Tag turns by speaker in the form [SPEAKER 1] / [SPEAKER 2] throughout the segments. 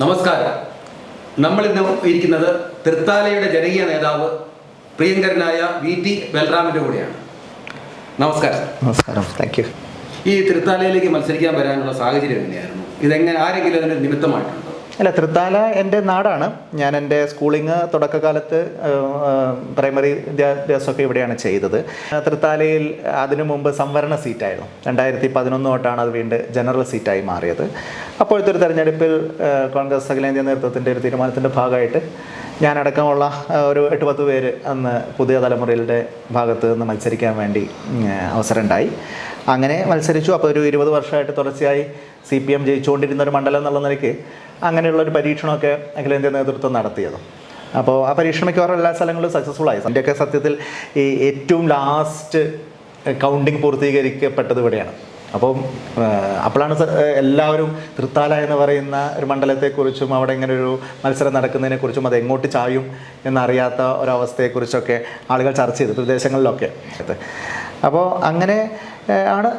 [SPEAKER 1] നമസ്കാരം. നമ്മളിന്ന് ഇരിക്കുന്നത് തൃത്താലയുടെ ജനകീയ നേതാവ് പ്രിയങ്കരനായ വി.ടി. ബൽറാമിൻ്റെ കൂടെയാണ്. നമസ്കാരം.
[SPEAKER 2] നമസ്കാരം. Thank you.
[SPEAKER 1] ഈ തൃത്താലയിലേക്ക് മത്സരിക്കാൻ വരാനുള്ള സാഹചര്യം എങ്ങനെയായിരുന്നു? ഇതെങ്ങനെ ആരെങ്കിലും അതിന് നിമിത്തമായിട്ടുണ്ടോ?
[SPEAKER 2] അല്ല, തൃത്താല എൻ്റെ നാടാണ്. ഞാൻ എൻ്റെ സ്കൂളിങ് തുടക്കകാലത്ത് പ്രൈമറി വിദ്യാഭ്യാസമൊക്കെ ഇവിടെയാണ് ചെയ്തത്. തൃത്താലയിൽ അതിനു മുമ്പ് സംവരണ സീറ്റായിരുന്നു. 2011 തൊട്ടാണ് അത് വീണ്ടും ജനറൽ സീറ്റായി മാറിയത്. അപ്പോഴത്തെ ഒരു തെരഞ്ഞെടുപ്പിൽ കോൺഗ്രസ് അഖിലേന്ത്യാ നേതൃത്വത്തിൻ്റെ ഒരു തീരുമാനത്തിൻ്റെ ഭാഗമായിട്ട് ഞാനടക്കമുള്ള ഒരു 8-10 പേര് അന്ന് പുതിയ തലമുറയുടെ ഭാഗത്ത് നിന്ന് മത്സരിക്കാൻ വേണ്ടി അവസരം ഉണ്ടായി. അങ്ങനെ മത്സരിച്ചു. അപ്പോൾ ഒരു 20 വർഷമായിട്ട് തുടർച്ചയായി CPM ജയിച്ചുകൊണ്ടിരുന്ന ഒരു മണ്ഡലം എന്നുള്ള നിലയ്ക്ക് അങ്ങനെയുള്ളൊരു പരീക്ഷണമൊക്കെ അഖിലേന്ത്യാ നേതൃത്വം നടത്തിയത്. അപ്പോൾ ആ പരീക്ഷണം മിക്കവാറും എല്ലാ സ്ഥലങ്ങളിലും സക്സസ്ഫുള്ളായി. ഇന്ത്യയൊക്കെ സത്യത്തിൽ ഈ ഏറ്റവും ലാസ്റ്റ് കൗണ്ടിങ് പൂർത്തീകരിക്കപ്പെട്ടത് ഇവിടെയാണ്. അപ്പോഴാണ് എല്ലാവരും തൃത്താല എന്ന് പറയുന്ന ഒരു മണ്ഡലത്തെക്കുറിച്ചും അവിടെ ഇങ്ങനെ ഒരു മത്സരം നടക്കുന്നതിനെക്കുറിച്ചും അത് എങ്ങോട്ട് ചായും എന്നറിയാത്ത ഒരവസ്ഥയെക്കുറിച്ചൊക്കെ ആളുകൾ ചർച്ച ചെയ്തു പ്രദേശങ്ങളിലൊക്കെ. അപ്പോൾ അങ്ങനെ ആണ്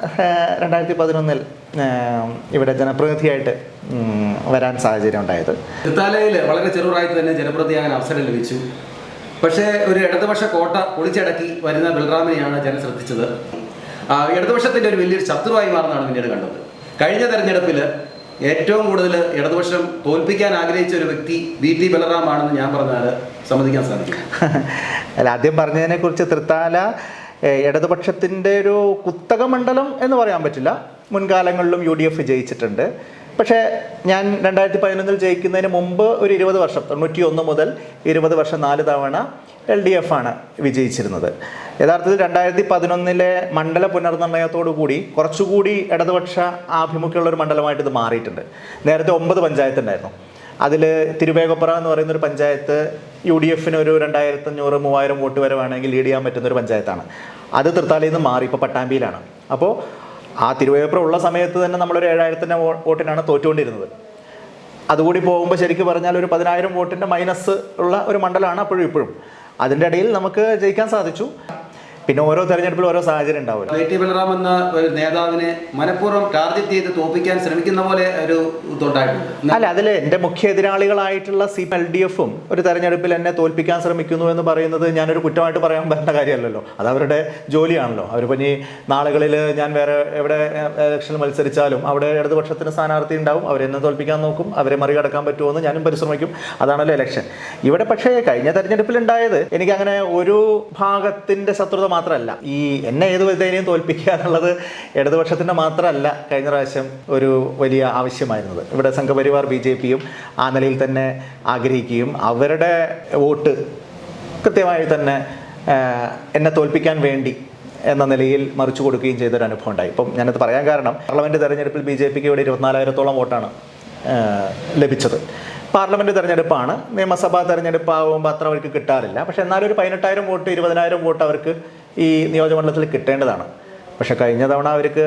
[SPEAKER 2] 2011 ഇവിടെ ജനപ്രതിനിധിയായിട്ട് വരാൻ സാഹചര്യം ഉണ്ടായത്.
[SPEAKER 1] തൃത്താലയിൽ വളരെ ചെറുപ്രായത്തിൽ തന്നെ ജനപ്രതിയാകാൻ അവസരം ലഭിച്ചു. പക്ഷേ ഒരു ഇടതുപക്ഷ കോട്ട പൊളിച്ചടക്കി വരുന്ന ബൽറാമിനെയാണ് ജനം ശ്രദ്ധിച്ചത്. ഇടതുപക്ഷത്തിൻ്റെ ഒരു വലിയൊരു ശത്രുവായി മാറുന്നതാണ് പിന്നീട് കണ്ടത്. കഴിഞ്ഞ തെരഞ്ഞെടുപ്പിൽ ഏറ്റവും കൂടുതൽ ഇടതുപക്ഷം തോൽപ്പിക്കാൻ ആഗ്രഹിച്ച ഒരു വ്യക്തി വി.ടി. ബൽറാമാണെന്ന് ഞാൻ പറഞ്ഞാൽ സമ്മതിക്കാൻ സാധിക്കും?
[SPEAKER 2] അല്ല, ആദ്യം പറഞ്ഞതിനെക്കുറിച്ച് തൃത്താല ഇടതുപക്ഷത്തിൻ്റെ ഒരു കുത്തക മണ്ഡലം എന്ന് പറയാൻ പറ്റില്ല. മുൻകാലങ്ങളിലും UDF ജയിച്ചിട്ടുണ്ട്. പക്ഷേ ഞാൻ 2011 ജയിക്കുന്നതിന് മുമ്പ് ഒരു 20 വർഷം 91 മുതൽ 20 വർഷം 4 തവണ LDF ആണ് വിജയിച്ചിരുന്നത്. യഥാർത്ഥത്തിൽ 2011 മണ്ഡല പുനർനിർണയത്തോടു കൂടി കുറച്ചുകൂടി ഇടതുപക്ഷ ആഭിമുഖ്യമുള്ളൊരു മണ്ഡലമായിട്ട് ഇത് മാറിയിട്ടുണ്ട്. നേരത്തെ 9 പഞ്ചായത്ത് ഉണ്ടായിരുന്നു. അതിൽ തിരുവേഗപ്പുറ എന്ന് പറയുന്നൊരു പഞ്ചായത്ത് UDFന് ഒരു 2500-3000 വോട്ട് വരെ വേണമെങ്കിൽ ലീഡ് ചെയ്യാൻ പറ്റുന്നൊരു പഞ്ചായത്താണ്. അത് തൃത്താലയിൽ നിന്ന് മാറി ഇപ്പോൾ പട്ടാമ്പിയിലാണ്. അപ്പോൾ ആ തിരുവേഗപ്പുറ ഉള്ള സമയത്ത് തന്നെ നമ്മളൊരു 7000 വോട്ടിനാണ് തോറ്റുകൊണ്ടിരുന്നത്. അതുകൂടി പോകുമ്പോൾ ശരിക്കും പറഞ്ഞാൽ ഒരു 10000 വോട്ടിൻ്റെ മൈനസ് ഉള്ള ഒരു മണ്ഡലമാണ് അപ്പോഴും ഇപ്പോഴും. അതിൻ്റെ ഇടയിൽ നമുക്ക് ജയിക്കാൻ സാധിച്ചു. പിന്നെ ഓരോ തെരഞ്ഞെടുപ്പിൽ ഓരോ സാഹചര്യം ഉണ്ടാവില്ല.
[SPEAKER 1] വി.ടി. ബൽറാം എന്ന ഒരു നേതാവിനെ മനഃപൂർവ്വം ടാർഗറ്റ് ചെയ്ത് തോൽപ്പിക്കാൻ ശ്രമിക്കുന്ന പോലെ ഒരു ഇതുണ്ടായിട്ടുണ്ട്.
[SPEAKER 2] അല്ല, അതിൽ എൻ്റെ മുഖ്യ എതിരാളികളായിട്ടുള്ള LDFും ഒരു തെരഞ്ഞെടുപ്പിൽ എന്നെ തോൽപ്പിക്കാൻ ശ്രമിക്കുന്നു എന്ന് പറയുന്നത് ഞാനൊരു കുറ്റമായിട്ട് പറയാൻ പറ്റുന്ന കാര്യമല്ലല്ലോ. അത് അവരുടെ ജോലിയാണല്ലോ. അവരിപ്പോൾ ഇനി നാളുകളിൽ ഞാൻ വേറെ എവിടെ ഇലക്ഷനിൽ മത്സരിച്ചാലും അവിടെ ഇടതുപക്ഷത്തിന് സ്ഥാനാർത്ഥി ഉണ്ടാവും. അവരെന്നെ തോൽപ്പിക്കാൻ നോക്കും. അവരെ മറികടക്കാൻ പറ്റുമോ ഞാനും പരിശ്രമിക്കും. അതാണല്ലോ ഇലക്ഷൻ. ഇവിടെ പക്ഷേ കഴിഞ്ഞ തെരഞ്ഞെടുപ്പിൽ ഉണ്ടായത് എനിക്കങ്ങനെ ഒരു ഭാഗത്തിൻ്റെ ശത്രുത മാത്രമല്ല, ഈ എന്നെ ഏത് വിധേനയും തോൽപ്പിക്കുക എന്നുള്ളത് ഇടതുപക്ഷത്തിൻ്റെ മാത്രമല്ല കഴിഞ്ഞ പ്രാവശ്യം ഒരു വലിയ ആവശ്യമായിരുന്നത്. ഇവിടെ സംഘപരിവാർ BJPയും ആ നിലയിൽ തന്നെ ആഗ്രഹിക്കുകയും അവരുടെ വോട്ട് കൃത്യമായി തന്നെ എന്നെ തോൽപ്പിക്കാൻ വേണ്ടി എന്ന നിലയിൽ മറിച്ചു കൊടുക്കുകയും ചെയ്തൊരു അനുഭവം ഉണ്ടായി. ഇപ്പം ഞാനത് പറയാൻ കാരണം പാർലമെൻറ്റ് തെരഞ്ഞെടുപ്പിൽ BJPക്ക് ഇവിടെ 24,000-ഓളം വോട്ടാണ് ലഭിച്ചത്. പാർലമെൻറ്റ് തെരഞ്ഞെടുപ്പാണ്. നിയമസഭാ തെരഞ്ഞെടുപ്പ് ആകുമ്പോൾ അത്ര അവർക്ക് കിട്ടാറില്ല. പക്ഷേ എന്നാലും ഒരു 18,000 വോട്ട് 20,000 വോട്ട് അവർക്ക് ഈ നിയോജകമണ്ഡലത്തിൽ കിട്ടേണ്ടതാണ്. പക്ഷേ കഴിഞ്ഞ തവണ അവർക്ക്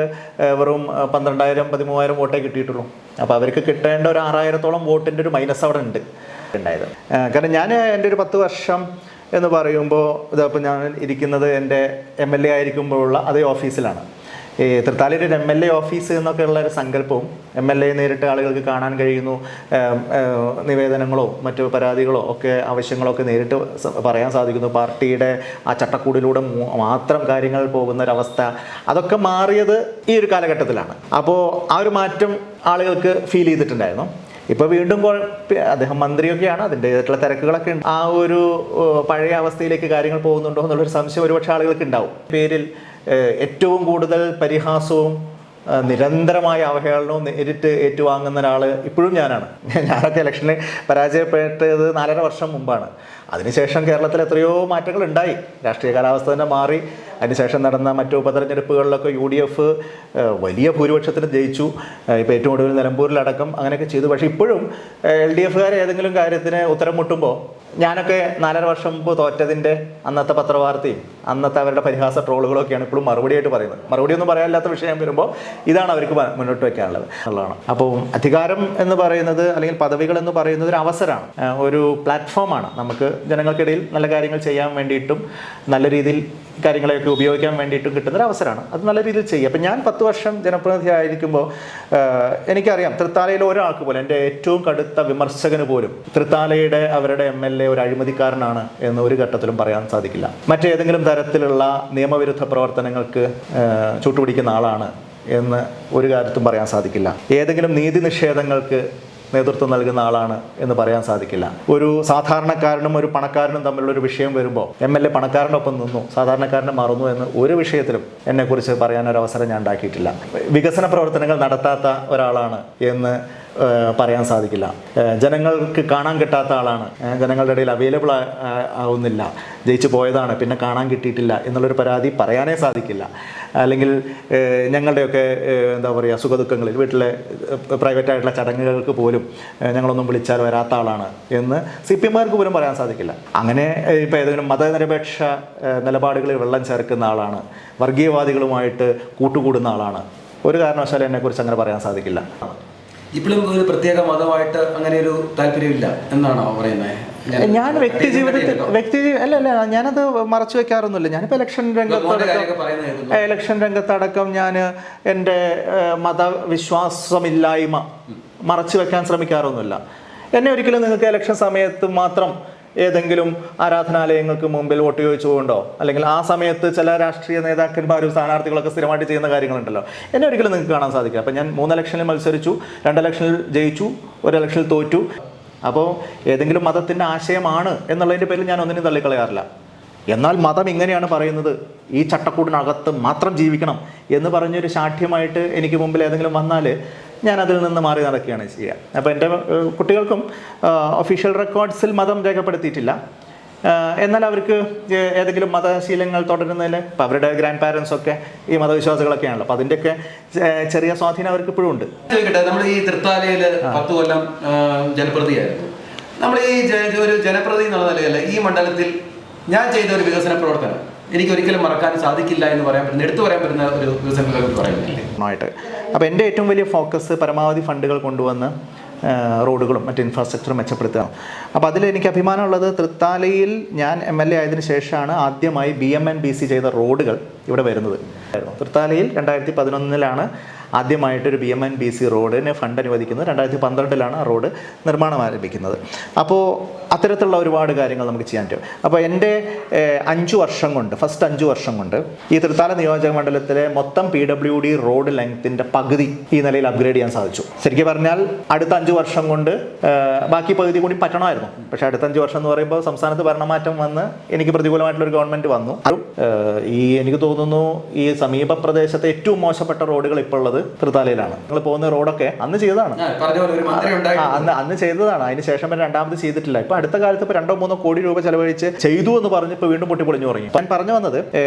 [SPEAKER 2] വെറും 12,000-13,000 വോട്ടേ കിട്ടിയിട്ടുള്ളൂ. അപ്പോൾ അവർക്ക് കിട്ടേണ്ട ഒരു 6,000-ഓളം വോട്ടിൻ്റെ ഒരു മൈനസ് അവിടെ ഉണ്ടായത്. കാരണം ഞാൻ എൻ്റെ ഒരു 10 വർഷം എന്ന് പറയുമ്പോൾ ഇതിപ്പോൾ ഞാൻ ഇരിക്കുന്നത് എൻ്റെ MLA ആയിരിക്കുമ്പോഴുള്ള അതേ ഓഫീസിലാണ്. ഈ തൃത്താലയിൽ ഒരു MLA ഓഫീസ് എന്നൊക്കെ ഉള്ള ഒരു സങ്കല്പവും MLA നേരിട്ട് ആളുകൾക്ക് കാണാൻ കഴിയുന്നു. നിവേദനങ്ങളോ മറ്റു പരാതികളോ ഒക്കെ ആവശ്യങ്ങളോ ഒക്കെ നേരിട്ട് പറയാൻ സാധിക്കുന്നു. പാർട്ടിയുടെ ആ ചട്ടക്കൂടിലൂടെ മാത്രം കാര്യങ്ങൾ പോകുന്ന ഒരവസ്ഥ അതൊക്കെ മാറിയത് ഈ ഒരു കാലഘട്ടത്തിലാണ്. അപ്പോൾ ആ ഒരു മാറ്റം ആളുകൾക്ക് ഫീൽ ചെയ്തിട്ടുണ്ടായിരുന്നു. ഇപ്പോൾ വീണ്ടും അദ്ദേഹം മന്ത്രിയൊക്കെയാണ്, അതിൻ്റെതായിട്ടുള്ള തിരക്കുകളൊക്കെ ഉണ്ട്. ആ ഒരു പഴയ അവസ്ഥയിലേക്ക് കാര്യങ്ങൾ പോകുന്നുണ്ടോ എന്നുള്ളൊരു സംശയം ഒരുപക്ഷെ ആളുകൾക്ക് ഉണ്ടാവും. പേരിൽ ഏറ്റവും കൂടുതൽ പരിഹാസവും നിരന്തരമായ അവഹേളനവും നേരിട്ട് ഏറ്റുവാങ്ങുന്ന ഒരാൾ ഇപ്പോഴും ഞാനാണ്. ഞാനൊക്കെ ഇലക്ഷനിൽ പരാജയപ്പെട്ടത് 4.5 വർഷം മുമ്പാണ്. അതിനുശേഷം കേരളത്തിൽ എത്രയോ മാറ്റങ്ങൾ ഉണ്ടായി. രാഷ്ട്രീയ കാലാവസ്ഥ തന്നെ മാറി. അതിനുശേഷം നടന്ന മറ്റു ഉപതെരഞ്ഞെടുപ്പുകളിലൊക്കെ UDF വലിയ ഭൂരിപക്ഷത്തിന് ജയിച്ചു. ഇപ്പോൾ ഏറ്റവും കൂടുതൽ നിലമ്പൂരിലടക്കം അങ്ങനെയൊക്കെ ചെയ്തു. പക്ഷേ ഇപ്പോഴും LDFകാർ ഏതെങ്കിലും കാര്യത്തിന് ഉത്തരം മുട്ടുമ്പോൾ ഞാനൊക്കെ 4.5 വർഷം മുമ്പ് തോറ്റതിൻ്റെ അന്നത്തെ പത്രവാർത്തയും അന്നത്തെ അവരുടെ പരിഹാസ ട്രോളുകളൊക്കെയാണ് ഇപ്പോഴും മറുപടിയായിട്ട് പറയുന്നത്. മറുപടിയൊന്നും പറയാനില്ലാത്ത വിഷയം വരുമ്പോൾ ഇതാണ് അവർക്ക് മുന്നോട്ട് വയ്ക്കാനുള്ളത് എന്നുള്ളതാണ്. അപ്പോൾ അധികാരം എന്ന് പറയുന്നത് അല്ലെങ്കിൽ പദവികൾ എന്ന് പറയുന്നത് ഒരു അവസരമാണ്, ഒരു പ്ലാറ്റ്ഫോമാണ്. നമുക്ക് ജനങ്ങൾക്കിടയിൽ നല്ല കാര്യങ്ങൾ ചെയ്യാൻ വേണ്ടിയിട്ടും നല്ല രീതിയിൽ കാര്യങ്ങളെയൊക്കെ ഉപയോഗിക്കാൻ വേണ്ടിയിട്ടും കിട്ടുന്നൊരു അവസരമാണ്. അത് നല്ല രീതിയിൽ ചെയ്യുക. അപ്പം ഞാൻ 10 വർഷം ജനപ്രതിനിധി ആയിരിക്കുമ്പോൾ എനിക്കറിയാം തൃത്താലയിലെ ഒരാൾക്ക് പോലും, എൻ്റെ ഏറ്റവും കടുത്ത വിമർശകന് പോലും തൃത്താലയുടെ അവരുടെ MLA ഒരു അഴിമതിക്കാരനാണ് എന്ന് ഒരു ഘട്ടത്തിലും പറയാൻ സാധിക്കില്ല. മറ്റേതെങ്കിലും തരത്തിലുള്ള നിയമവിരുദ്ധ പ്രവർത്തനങ്ങൾക്ക് ചൂട്ടുപിടിക്കുന്ന ആളാണ് എന്ന് ഒരു കാര്യത്തും പറയാൻ സാധിക്കില്ല. ഏതെങ്കിലും നീതി നിഷേധങ്ങൾക്ക് നേതൃത്വം നൽകുന്ന ആളാണ് എന്ന് പറയാൻ സാധിക്കില്ല. ഒരു സാധാരണക്കാരനും ഒരു പണക്കാരനും തമ്മിലുള്ള ഒരു വിഷയം വരുമ്പോൾ MLA പണക്കാരനൊപ്പം നിന്നു, സാധാരണക്കാരനെ മറന്നു എന്ന് ഒരു വിഷയത്തിലും എന്നെക്കുറിച്ച് പറയാനൊരവസരം ഞാൻ ഉണ്ടാക്കിയിട്ടില്ല. വികസന പ്രവർത്തനങ്ങൾ നടത്താത്ത ഒരാളാണ് എന്ന് പറയാൻ സാധിക്കില്ല. ജനങ്ങൾക്ക് കാണാൻ കിട്ടാത്ത ആളാണ്, ജനങ്ങളുടെ ഇടയിൽ അവൈലബിൾ ആവുന്നില്ല, ജയിച്ചു പോയതാണ് പിന്നെ കാണാൻ കിട്ടിയിട്ടില്ല എന്നുള്ളൊരു പരാതി പറയാനേ സാധിക്കില്ല. അല്ലെങ്കിൽ ഞങ്ങളുടെയൊക്കെ എന്താ പറയുക സുഖദുഃഖങ്ങളിൽ വീട്ടിലെ പ്രൈവറ്റായിട്ടുള്ള ചടങ്ങുകൾക്ക് പോലും ഞങ്ങളൊന്നും വിളിച്ചാൽ വരാത്ത ആളാണ് എന്ന് CPM-കാർക്ക് പോലും പറയാൻ സാധിക്കില്ല. അങ്ങനെ ഇപ്പോൾ ഏതെങ്കിലും മതനിരപേക്ഷ നിലപാടുകളിൽ വെള്ളം ചേർക്കുന്ന ആളാണ്, വർഗീയവാദികളുമായിട്ട് കൂട്ടുകൂടുന്ന ആളാണ്, ഒരു കാരണവശാലും എന്നെക്കുറിച്ച് അങ്ങനെ പറയാൻ സാധിക്കില്ല.
[SPEAKER 1] ഇപ്പോഴും ഒരു പ്രത്യേക മതമായിട്ട് അങ്ങനെ ഒരു താല്പര്യമില്ല എന്നാണോ പറയുന്നത്?
[SPEAKER 2] ഞാൻ അല്ല ഞാനത് മറച്ചു വെക്കാറൊന്നുമില്ല. ഞാനിപ്പോൾ ഇലക്ഷൻ രംഗത്തടക്കം ഞാൻ എൻ്റെ മതവിശ്വാസമില്ലായ്മ മറച്ചു വെക്കാൻ ശ്രമിക്കാറൊന്നുമില്ല. എന്നെ ഒരിക്കലും നിങ്ങൾക്ക് ഇലക്ഷൻ സമയത്ത് മാത്രം ഏതെങ്കിലും ആരാധനാലയങ്ങൾക്ക് മുമ്പിൽ വോട്ട് ചോദിച്ചുകൊണ്ടോ അല്ലെങ്കിൽ ആ സമയത്ത് ചില രാഷ്ട്രീയ നേതാക്കന്മാരും സ്ഥാനാർത്ഥികളൊക്കെ സ്ഥിരമായിട്ട് ചെയ്യുന്ന കാര്യങ്ങളുണ്ടല്ലോ, എന്നെ ഒരിക്കലും നിങ്ങൾക്ക് കാണാൻ സാധിക്കില്ല. അപ്പം ഞാൻ 3 ഇലക്ഷനിൽ മത്സരിച്ചു, 2 ഇലക്ഷനിൽ ജയിച്ചു, 1 ഇലക്ഷനിൽ തോറ്റു. അപ്പോൾ ഏതെങ്കിലും മതത്തിൻ്റെ ആശയമാണ് എന്നുള്ളതിൻ്റെ പേരിൽ ഞാൻ ഒന്നിനും തള്ളിക്കളയാറില്ല. എന്നാൽ മതം ഇങ്ങനെയാണ് പറയുന്നത്, ഈ ചട്ടക്കൂടിനകത്ത് മാത്രം ജീവിക്കണം എന്ന് പറഞ്ഞൊരു ശാഠ്യമായിട്ട് എനിക്ക് മുമ്പിൽ ഏതെങ്കിലും വന്നാൽ ഞാൻ അതിൽ നിന്ന് മാറി നടക്കുകയാണ് ചെയ്യുക. അപ്പോൾ എൻ്റെ കുട്ടികൾക്കും ഒഫീഷ്യൽ റെക്കോർഡ്സിൽ മതം രേഖപ്പെടുത്തിയിട്ടില്ല. എന്നാൽ അവർക്ക് ഏതെങ്കിലും മതശീലങ്ങൾ തുടരുന്നതിൽ ഇപ്പം അവരുടെ ഗ്രാൻഡ് പാരൻസൊക്കെ ഈ മതവിശ്വാസികളൊക്കെയാണല്ലോ, അപ്പോൾ അതിൻ്റെയൊക്കെ ചെറിയ സ്വാധീനം അവർക്ക് ഇപ്പോഴും ഉണ്ട്.
[SPEAKER 1] നമ്മൾ ഈ തൃത്താലയിൽ 10 കൊല്ലം ജനപ്രതിയായിരുന്നു. നമ്മൾ ഈ ഒരു ജനപ്രതി എന്നുള്ള നിലയിൽ ഈ മണ്ഡലത്തിൽ ഞാൻ ചെയ്ത ഒരു വികസന പ്രവർത്തനം എനിക്ക് ഒരിക്കലും മറക്കാൻ സാധിക്കില്ല എന്ന് പറയാൻ പറ്റുന്ന, എടുത്തു പറയാൻ പറ്റുന്ന ഒരു വികസന പറയുന്നില്ലേ?
[SPEAKER 2] അപ്പോൾ എൻ്റെ ഏറ്റവും വലിയ ഫോക്കസ് പരമാവധി ഫണ്ടുകൾ കൊണ്ടുവന്ന് റോഡുകളും മറ്റ് ഇൻഫ്രാസ്ട്രക്ചറും മെച്ചപ്പെടുത്തുക. അപ്പോൾ അതിൽ എനിക്ക് അഭിമാനമുള്ളത് തൃത്താലയിൽ ഞാൻ MLA ആയതിനു ശേഷമാണ് ആദ്യമായി BMNBC ചെയ്ത റോഡുകൾ ഇവിടെ വരുന്നത്. തൃത്താലയിൽ 2011 ആദ്യമായിട്ടൊരു BMNBC റോഡിന് ഫണ്ട് അനുവദിക്കുന്നത്. 2012 ആ റോഡ് നിർമ്മാണം ആരംഭിക്കുന്നത്. അപ്പോൾ അത്തരത്തിലുള്ള ഒരുപാട് കാര്യങ്ങൾ നമുക്ക് ചെയ്യാൻ പറ്റും. അപ്പോൾ എൻ്റെ 5 വർഷം കൊണ്ട്, ഫസ്റ്റ് 5 വർഷം കൊണ്ട് ഈ തൃത്താല നിയോജക മണ്ഡലത്തിലെ മൊത്തം PWD റോഡ് ലെങ്ത്തിൻ്റെ പകുതി ഈ നിലയിൽ അപ്ഗ്രേഡ് ചെയ്യാൻ സാധിച്ചു. ശരിക്കും പറഞ്ഞാൽ അടുത്ത 5 വർഷം കൊണ്ട് ബാക്കി പകുതി കൂടി പറ്റണമായിരുന്നു. പക്ഷേ അടുത്ത 5 വർഷം എന്ന് പറയുമ്പോൾ സംസ്ഥാനത്ത് ഭരണമാറ്റം വന്ന് എനിക്ക് പ്രതികൂലമായിട്ടുള്ളൊരു ഗവൺമെൻറ് വന്നു. എനിക്ക് തോന്നുന്നു ഈ സമീപ പ്രദേശത്തെ ഏറ്റവും മോശപ്പെട്ട റോഡുകൾ ഇപ്പോൾ ഉള്ളത് തൃത്താലയിലാണ്. നിങ്ങൾ പോകുന്ന റോഡൊക്കെ അന്ന് ചെയ്തതാണ്, അന്ന് ചെയ്തതാണ്. അതിന് ശേഷം പിന്നെ രണ്ടാമത് ചെയ്തിട്ടില്ല. ഇപ്പൊ അടുത്ത കാലത്ത് ഇപ്പോൾ 2-3 കോടി രൂപ ചെലവഴിച്ച് ചെയ്തു എന്ന് പറഞ്ഞ് ഇപ്പോൾ വീണ്ടും പൊട്ടിപ്പൊളിഞ്ഞു തുടങ്ങി. ഞാൻ പറഞ്ഞു വന്നത്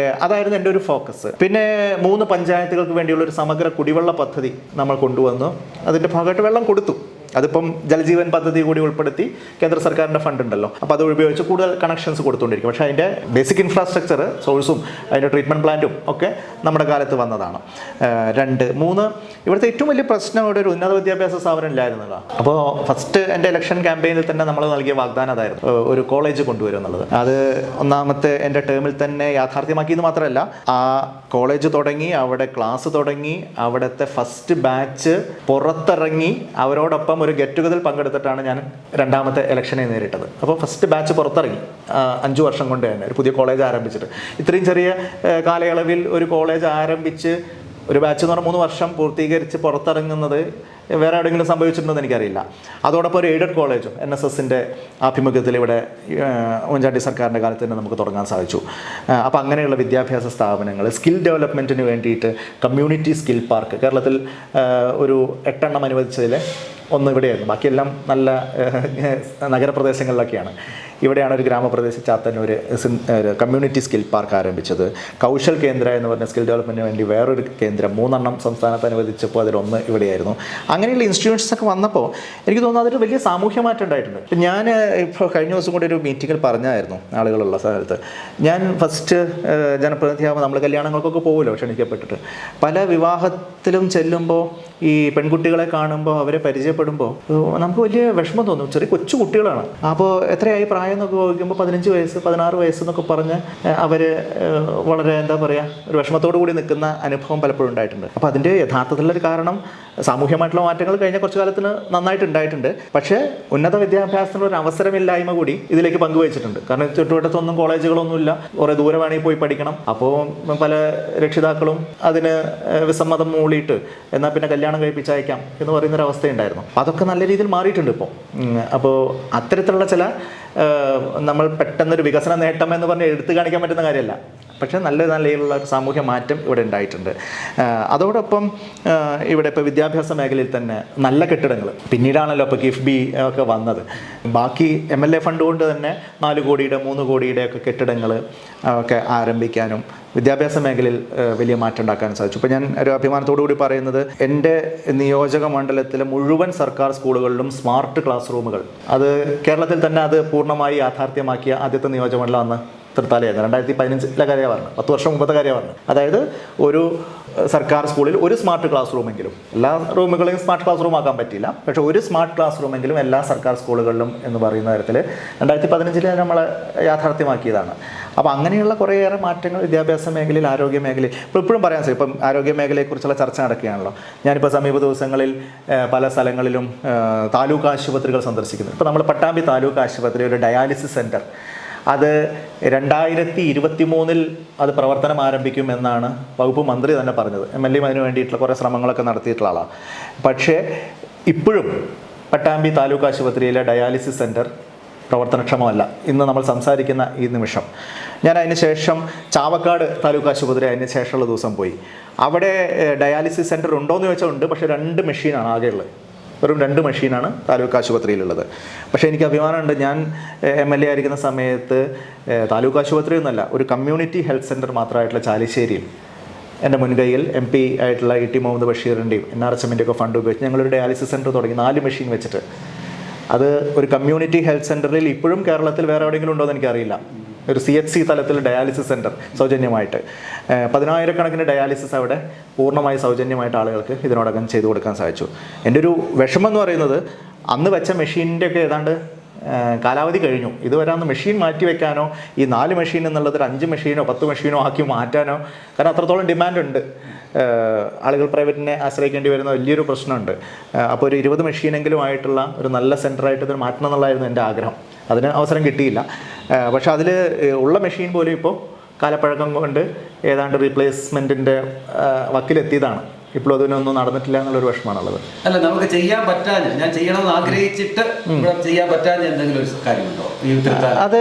[SPEAKER 2] അതായിരുന്നു എൻ്റെ ഒരു ഫോക്കസ്. പിന്നെ 3 പഞ്ചായത്തുകൾക്ക് വേണ്ടിയുള്ള ഒരു സമഗ്ര കുടിവെള്ള പദ്ധതി നമ്മൾ കൊണ്ടുവന്നു. അതിന്റെ ഭാഗമായിട്ട് വെള്ളം കൊടുത്തു. അതിപ്പം ജലജീവൻ പദ്ധതി കൂടി ഉൾപ്പെടുത്തി കേന്ദ്ര സർക്കാരിൻ്റെ ഫണ്ട് ഉണ്ടല്ലോ, അപ്പോൾ അത് ഉപയോഗിച്ച് കൂടുതൽ കണക്ഷൻസ് കൊടുത്തുകൊണ്ടിരിക്കും. പക്ഷേ അതിൻ്റെ ബേസിക് ഇൻഫ്രാസ്ട്രക്ചർ, സോഴ്സും അതിൻ്റെ ട്രീറ്റ്മെൻറ്റ് പ്ലാന്റും ഒക്കെ നമ്മുടെ കാലത്ത് വന്നതാണ്. 2, 3 ഇവിടുത്തെ ഏറ്റവും വലിയ പ്രശ്നം ഇവിടെ ഒരു ഉന്നത വിദ്യാഭ്യാസ സ്ഥാപനം ഇല്ലായിരുന്നതാണ്. അപ്പോൾ ഫസ്റ്റ് എൻ്റെ ഇലക്ഷൻ ക്യാമ്പയിനിൽ തന്നെ നമ്മൾ നൽകിയ വാഗ്ദാനം അതായിരുന്നു, ഒരു കോളേജ് കൊണ്ടുവരും എന്നുള്ളത്. അത് ഒന്നാമത്തെ എൻ്റെ ടേമിൽ തന്നെ യാഥാർത്ഥ്യമാക്കിയെന്ന് മാത്രമല്ല, ആ കോളേജ് തുടങ്ങി, അവിടെ ക്ലാസ് തുടങ്ങി, അവിടുത്തെ ഫസ്റ്റ് ബാച്ച് പുറത്തിറങ്ങി അവരോടൊപ്പം ഒരു ഗെറ്റ് ടുഗദറിൽ പങ്കെടുത്തിട്ടാണ് ഞാൻ രണ്ടാമത്തെ ഇലക്ഷനെ നേരിട്ടത്. അപ്പോൾ ഫസ്റ്റ് ബാച്ച് പുറത്തിറങ്ങി 5 വർഷം കൊണ്ട് തന്നെ ഒരു പുതിയ കോളേജ് ആരംഭിച്ചിട്ട്. ഇത്രയും ചെറിയ കാലയളവിൽ ഒരു കോളേജ് ആരംഭിച്ച് ഒരു ബാച്ച് എന്ന് പറഞ്ഞാൽ 3 വർഷം പൂർത്തീകരിച്ച് പുറത്തിറങ്ങുന്നത് വേറെ എവിടെയെങ്കിലും സംഭവിച്ചിട്ടുണ്ടെന്ന് എനിക്കറിയില്ല. അതോടൊപ്പം ഒരു എയ്ഡഡ് കോളേജും NSSൻ്റെ ആഭിമുഖ്യത്തിൽ ഇവിടെ ഉമ്മൻചാണ്ടി സർക്കാരിൻ്റെ കാലത്ത് തന്നെ നമുക്ക് തുടങ്ങാൻ സാധിച്ചു. അപ്പോൾ അങ്ങനെയുള്ള വിദ്യാഭ്യാസ സ്ഥാപനങ്ങൾ, സ്കിൽ ഡെവലപ്മെൻറ്റിന് വേണ്ടിയിട്ട് കമ്മ്യൂണിറ്റി സ്കിൽ പാർക്ക് കേരളത്തിൽ ഒരു 8 എണ്ണം അനുവദിച്ചതിൽ 1 ഇവിടെയായിരുന്നു. ബാക്കിയെല്ലാം നല്ല നഗരപ്രദേശങ്ങളിലൊക്കെയാണ്. ഇവിടെയാണ് ഒരു ഗ്രാമപ്രദേശ ചാത്തന്നൂർ ഒരു കമ്മ്യൂണിറ്റി സ്കിൽ പാർക്ക് ആരംഭിച്ചത്. കൗശൽ കേന്ദ്ര എന്ന് പറഞ്ഞ സ്കിൽ ഡെവലപ്മെൻറ്റിന് വേണ്ടി വേറൊരു കേന്ദ്രം 3 സംസ്ഥാനത്ത് അനുവദിച്ചപ്പോൾ അതിലൊന്ന് ഇവിടെയായിരുന്നു. അങ്ങനെയുള്ള ഇൻസ്റ്റിറ്റ്യൂഷൻസ് ഒക്കെ വന്നപ്പോൾ എനിക്ക് തോന്നുന്നു അതൊരു വലിയ സാമൂഹ്യ മാറ്റം ഉണ്ടായിട്ടുണ്ട്. ഇപ്പം ഞാൻ ഇപ്പോൾ കഴിഞ്ഞ ദിവസം കൂടി ഒരു മീറ്റിങ്ങിൽ പറഞ്ഞായിരുന്നു ആളുകളുള്ള സ്ഥലത്ത്, ഞാൻ ഫസ്റ്റ് ജനപ്രതിനിധിയാകുമ്പോൾ നമ്മൾ കല്യാണങ്ങൾക്കൊക്കെ പോകുമല്ലോ ക്ഷണിക്കപ്പെട്ടിട്ട്. പല വിവാഹത്തിലും ചെല്ലുമ്പോൾ ഈ പെൺകുട്ടികളെ കാണുമ്പോൾ അവരെ പരിചയപ്പെടുമ്പോൾ നമുക്ക് വലിയ വിഷമം തോന്നും. ചെറിയ കൊച്ചു കുട്ടികളാണ്. അപ്പോൾ എത്രയായി പ്രായം എന്നൊക്കെ ചോദിക്കുമ്പോൾ 15 വയസ്സ് 16 വയസ്സ് എന്നൊക്കെ പറഞ്ഞ് അവർ വളരെ എന്താ പറയുക ഒരു വിഷമത്തോടു കൂടി നിൽക്കുന്ന അനുഭവം പലപ്പോഴും ഉണ്ടായിട്ടുണ്ട്. അപ്പോൾ അതിൻ്റെ യഥാർത്ഥത്തിലുള്ളൊരു കാരണം സാമൂഹ്യമായിട്ടുള്ള മാറ്റങ്ങൾ കഴിഞ്ഞ കുറച്ച് കാലത്തിന് നന്നായിട്ട് ഉണ്ടായിട്ടുണ്ട്. പക്ഷേ ഉന്നത വിദ്യാഭ്യാസത്തിനുള്ള ഒരു അവസരമില്ലായ്മ കൂടി ഇതിലേക്ക് പങ്കുവച്ചിട്ടുണ്ട്. കാരണം ചുറ്റുവട്ടത്തൊന്നും കോളേജുകളൊന്നുമില്ല, കുറേ ദൂരെ വേണമെങ്കിൽ പോയി പഠിക്കണം. അപ്പോൾ പല രക്ഷിതാക്കളും അതിന് വിസമ്മതം മൂളിയിട്ട് എന്നാൽ പിന്നെ കല്യാണം കഴിപ്പിച്ചയക്കാം എന്ന് പറയുന്നൊരവസ്ഥയുണ്ടായിരുന്നു. അതൊക്കെ നല്ല രീതിയിൽ മാറിയിട്ടുണ്ട് ഇപ്പോൾ. അപ്പോൾ അത്തരത്തിലുള്ള ചില നമ്മൾ പെട്ടെന്നൊരു വികസന നേട്ടം എന്ന് പറഞ്ഞ് എടുത്തു കാണിക്കാൻ പറ്റുന്ന കാര്യമല്ല, പക്ഷേ നല്ല നിലയിലുള്ള ഒരു സാമൂഹ്യ മാറ്റം ഇവിടെ ഉണ്ടായിട്ടുണ്ട്. അതോടൊപ്പം ഇവിടെ ഇപ്പോൾ വിദ്യാഭ്യാസ മേഖലയിൽ തന്നെ നല്ല കെട്ടിടങ്ങൾ പിന്നീടാണല്ലോ ഇപ്പോൾ കിഫ്ബി ഒക്കെ വന്നത്. ബാക്കി MLA ഫണ്ട് കൊണ്ട് തന്നെ 4 കോടിയുടെ 3 കോടിയുടെ ഒക്കെ കെട്ടിടങ്ങൾ ഒക്കെ ആരംഭിക്കാനും വിദ്യാഭ്യാസ മേഖലയിൽ വലിയ മാറ്റം ഉണ്ടാക്കാനും സാധിച്ചു. ഇപ്പോൾ ഞാൻ ഒരു അഭിമാനത്തോടു കൂടി പറയുന്നത് എൻ്റെ നിയോജക മണ്ഡലത്തിലെ മുഴുവൻ സർക്കാർ സ്കൂളുകളിലും സ്മാർട്ട് ക്ലാസ് റൂമുകൾ, അത് കേരളത്തിൽ തന്നെ അത് പൂർണ്ണമായി യാഥാർത്ഥ്യമാക്കിയ ആദ്യത്തെ നിയോജകമണ്ഡലം അന്ന് തൃത്താലയായിരുന്നു. 2015 കാര്യമാണ് പറഞ്ഞത്, 10 വർഷം മുമ്പത്തെ കാര്യമാണ് പറഞ്ഞത്. അതായത് ഒരു സർക്കാർ സ്കൂളിൽ ഒരു സ്മാർട്ട് ക്ലാസ് റൂമെങ്കിലും, എല്ലാ റൂമുകളെയും സ്മാർട്ട് ക്ലാസ് റൂം ആക്കാൻ പറ്റില്ല, പക്ഷേ ഒരു സ്മാർട്ട് ക്ലാസ് റൂമെങ്കിലും എല്ലാ സർക്കാർ സ്കൂളുകളിലും എന്ന് പറയുന്ന തരത്തിൽ 2015 നമ്മൾ യാഥാർത്ഥ്യമാക്കിയതാണ്. അപ്പോൾ അങ്ങനെയുള്ള കുറേയേറെ മാറ്റങ്ങൾ വിദ്യാഭ്യാസ മേഖലയിൽ, ആരോഗ്യ മേഖലയിൽ ഇപ്പോൾ ഇപ്പോഴും പറയാൻ സാധിക്കും. ഇപ്പം ആരോഗ്യ മേഖലയെക്കുറിച്ചുള്ള ചർച്ച നടക്കുകയാണല്ലോ. ഞാനിപ്പോൾ സമീപ ദിവസങ്ങളിൽ പല സ്ഥലങ്ങളിലും താലൂക്ക് ആശുപത്രികൾ സന്ദർശിക്കുന്നു. ഇപ്പോൾ നമ്മൾ പട്ടാമ്പി താലൂക്ക് ആശുപത്രി ഒരു ഡയാലിസിസ് സെൻറ്റർ, അത് 2023 അത് പ്രവർത്തനം ആരംഭിക്കുമെന്നാണ് വകുപ്പ് മന്ത്രി തന്നെ പറഞ്ഞത്. MLA അതിന് വേണ്ടിയിട്ടുള്ള കുറേ ശ്രമങ്ങളൊക്കെ നടത്തിയിട്ടുള്ള ആളാണ്. പക്ഷേ ഇപ്പോഴും പട്ടാമ്പി താലൂക്ക് ആശുപത്രിയിലെ ഡയാലിസിസ് സെൻറ്റർ പ്രവർത്തനക്ഷമമല്ല ഇന്ന് നമ്മൾ സംസാരിക്കുന്ന ഈ നിമിഷം. ഞാൻ അതിന് ശേഷം ചാവക്കാട് താലൂക്ക് ആശുപത്രി അതിന് ശേഷമുള്ള ദിവസം പോയി. അവിടെ ഡയാലിസിസ് സെൻറ്റർ ഉണ്ടോ എന്ന് ചോദിച്ചാൽ ഉണ്ട്, പക്ഷേ 2 മെഷീനാണ് ആകെയുള്ളത്. വെറും 2 മെഷീനാണ് താലൂക്ക് ആശുപത്രിയിലുള്ളത്. പക്ഷേ എനിക്ക് അഭിമാനമുണ്ട്, ഞാൻ MLA ആയിരിക്കുന്ന സമയത്ത് താലൂക്ക് ആശുപത്രി എന്നല്ല, ഒരു കമ്മ്യൂണിറ്റി ഹെൽത്ത് സെൻറ്റർ മാത്രമായിട്ടുള്ള ചാലിശ്ശേരിയിൽ എൻ്റെ മുൻകൈയിൽ MP ആയിട്ടുള്ള ET മുഹമ്മദ് ബഷീറിൻ്റെയും NRHMൻ്റെ ഒക്കെ ഫണ്ട് ഉപയോഗിച്ച് ഞങ്ങളൊരു ഡയാലിസിസ് സെൻറ്റർ തുടങ്ങി 4 മെഷീൻ വെച്ചിട്ട്. അത് ഒരു കമ്മ്യൂണിറ്റി ഹെൽത്ത് സെൻറ്ററിൽ ഇപ്പോഴും കേരളത്തിൽ വേറെ എവിടെയെങ്കിലും ഉണ്ടോ എന്ന് എനിക്കറിയില്ല. ഒരു CHC തലത്തിൽ ഡയാലിസിസ് സെൻറ്റർ സൗജന്യമായിട്ട് 10,000 ഡയാലിസിസ് അവിടെ പൂർണ്ണമായി സൗജന്യമായിട്ട് ആളുകൾക്ക് ഇതിനോടകം ചെയ്തു കൊടുക്കാൻ സാധിച്ചു. എൻ്റെ ഒരു വിഷമം എന്ന് പറയുന്നത് അന്ന് വെച്ച മെഷീൻ്റെ ഒക്കെ ഏതാണ്ട് കാലാവധി കഴിഞ്ഞു. ഇതുവരെ അന്ന് മെഷീൻ മാറ്റി വെക്കാനോ ഈ 4 മെഷീൻ എന്നുള്ളത് 5 മെഷീനോ 10 മെഷീനോ ആക്കി മാറ്റാനോ, കാരണം അത്രത്തോളം ഡിമാൻഡ് ഉണ്ട്. ആളുകൾ പ്രൈവറ്റിനെ ആശ്രയിക്കേണ്ടി വരുന്ന വലിയൊരു പ്രശ്നമുണ്ട്. അപ്പോൾ ഒരു 20 മെഷീനെങ്കിലും ആയിട്ടുള്ള ഒരു നല്ല സെൻറ്ററായിട്ട് ഇതിന് മാറ്റണം എന്നുള്ളതായിരുന്നു എൻ്റെ ആഗ്രഹം. അതിന് അവസരം കിട്ടിയില്ല. പക്ഷെ അതിൽ ഉള്ള മെഷീൻ പോലും ഇപ്പോൾ കാലപ്പഴക്കം കൊണ്ട് ഏതാണ്ട് റീപ്ലേസ്മെൻറ്റിൻ്റെ വക്കിലെത്തിയതാണ്. ഇപ്പോൾ അതിനൊന്നും നടന്നിട്ടില്ല എന്നുള്ളൊരു വിഷമമാണുള്ളത്.
[SPEAKER 1] അല്ല, നമുക്ക് ചെയ്യാൻ പറ്റാൻ, ഞാൻ ചെയ്യണമെന്ന് ആഗ്രഹിച്ചിട്ട് ചെയ്യാൻ പറ്റാൻ എന്തെങ്കിലും ഒരു കാര്യമുണ്ടോ?
[SPEAKER 2] അത്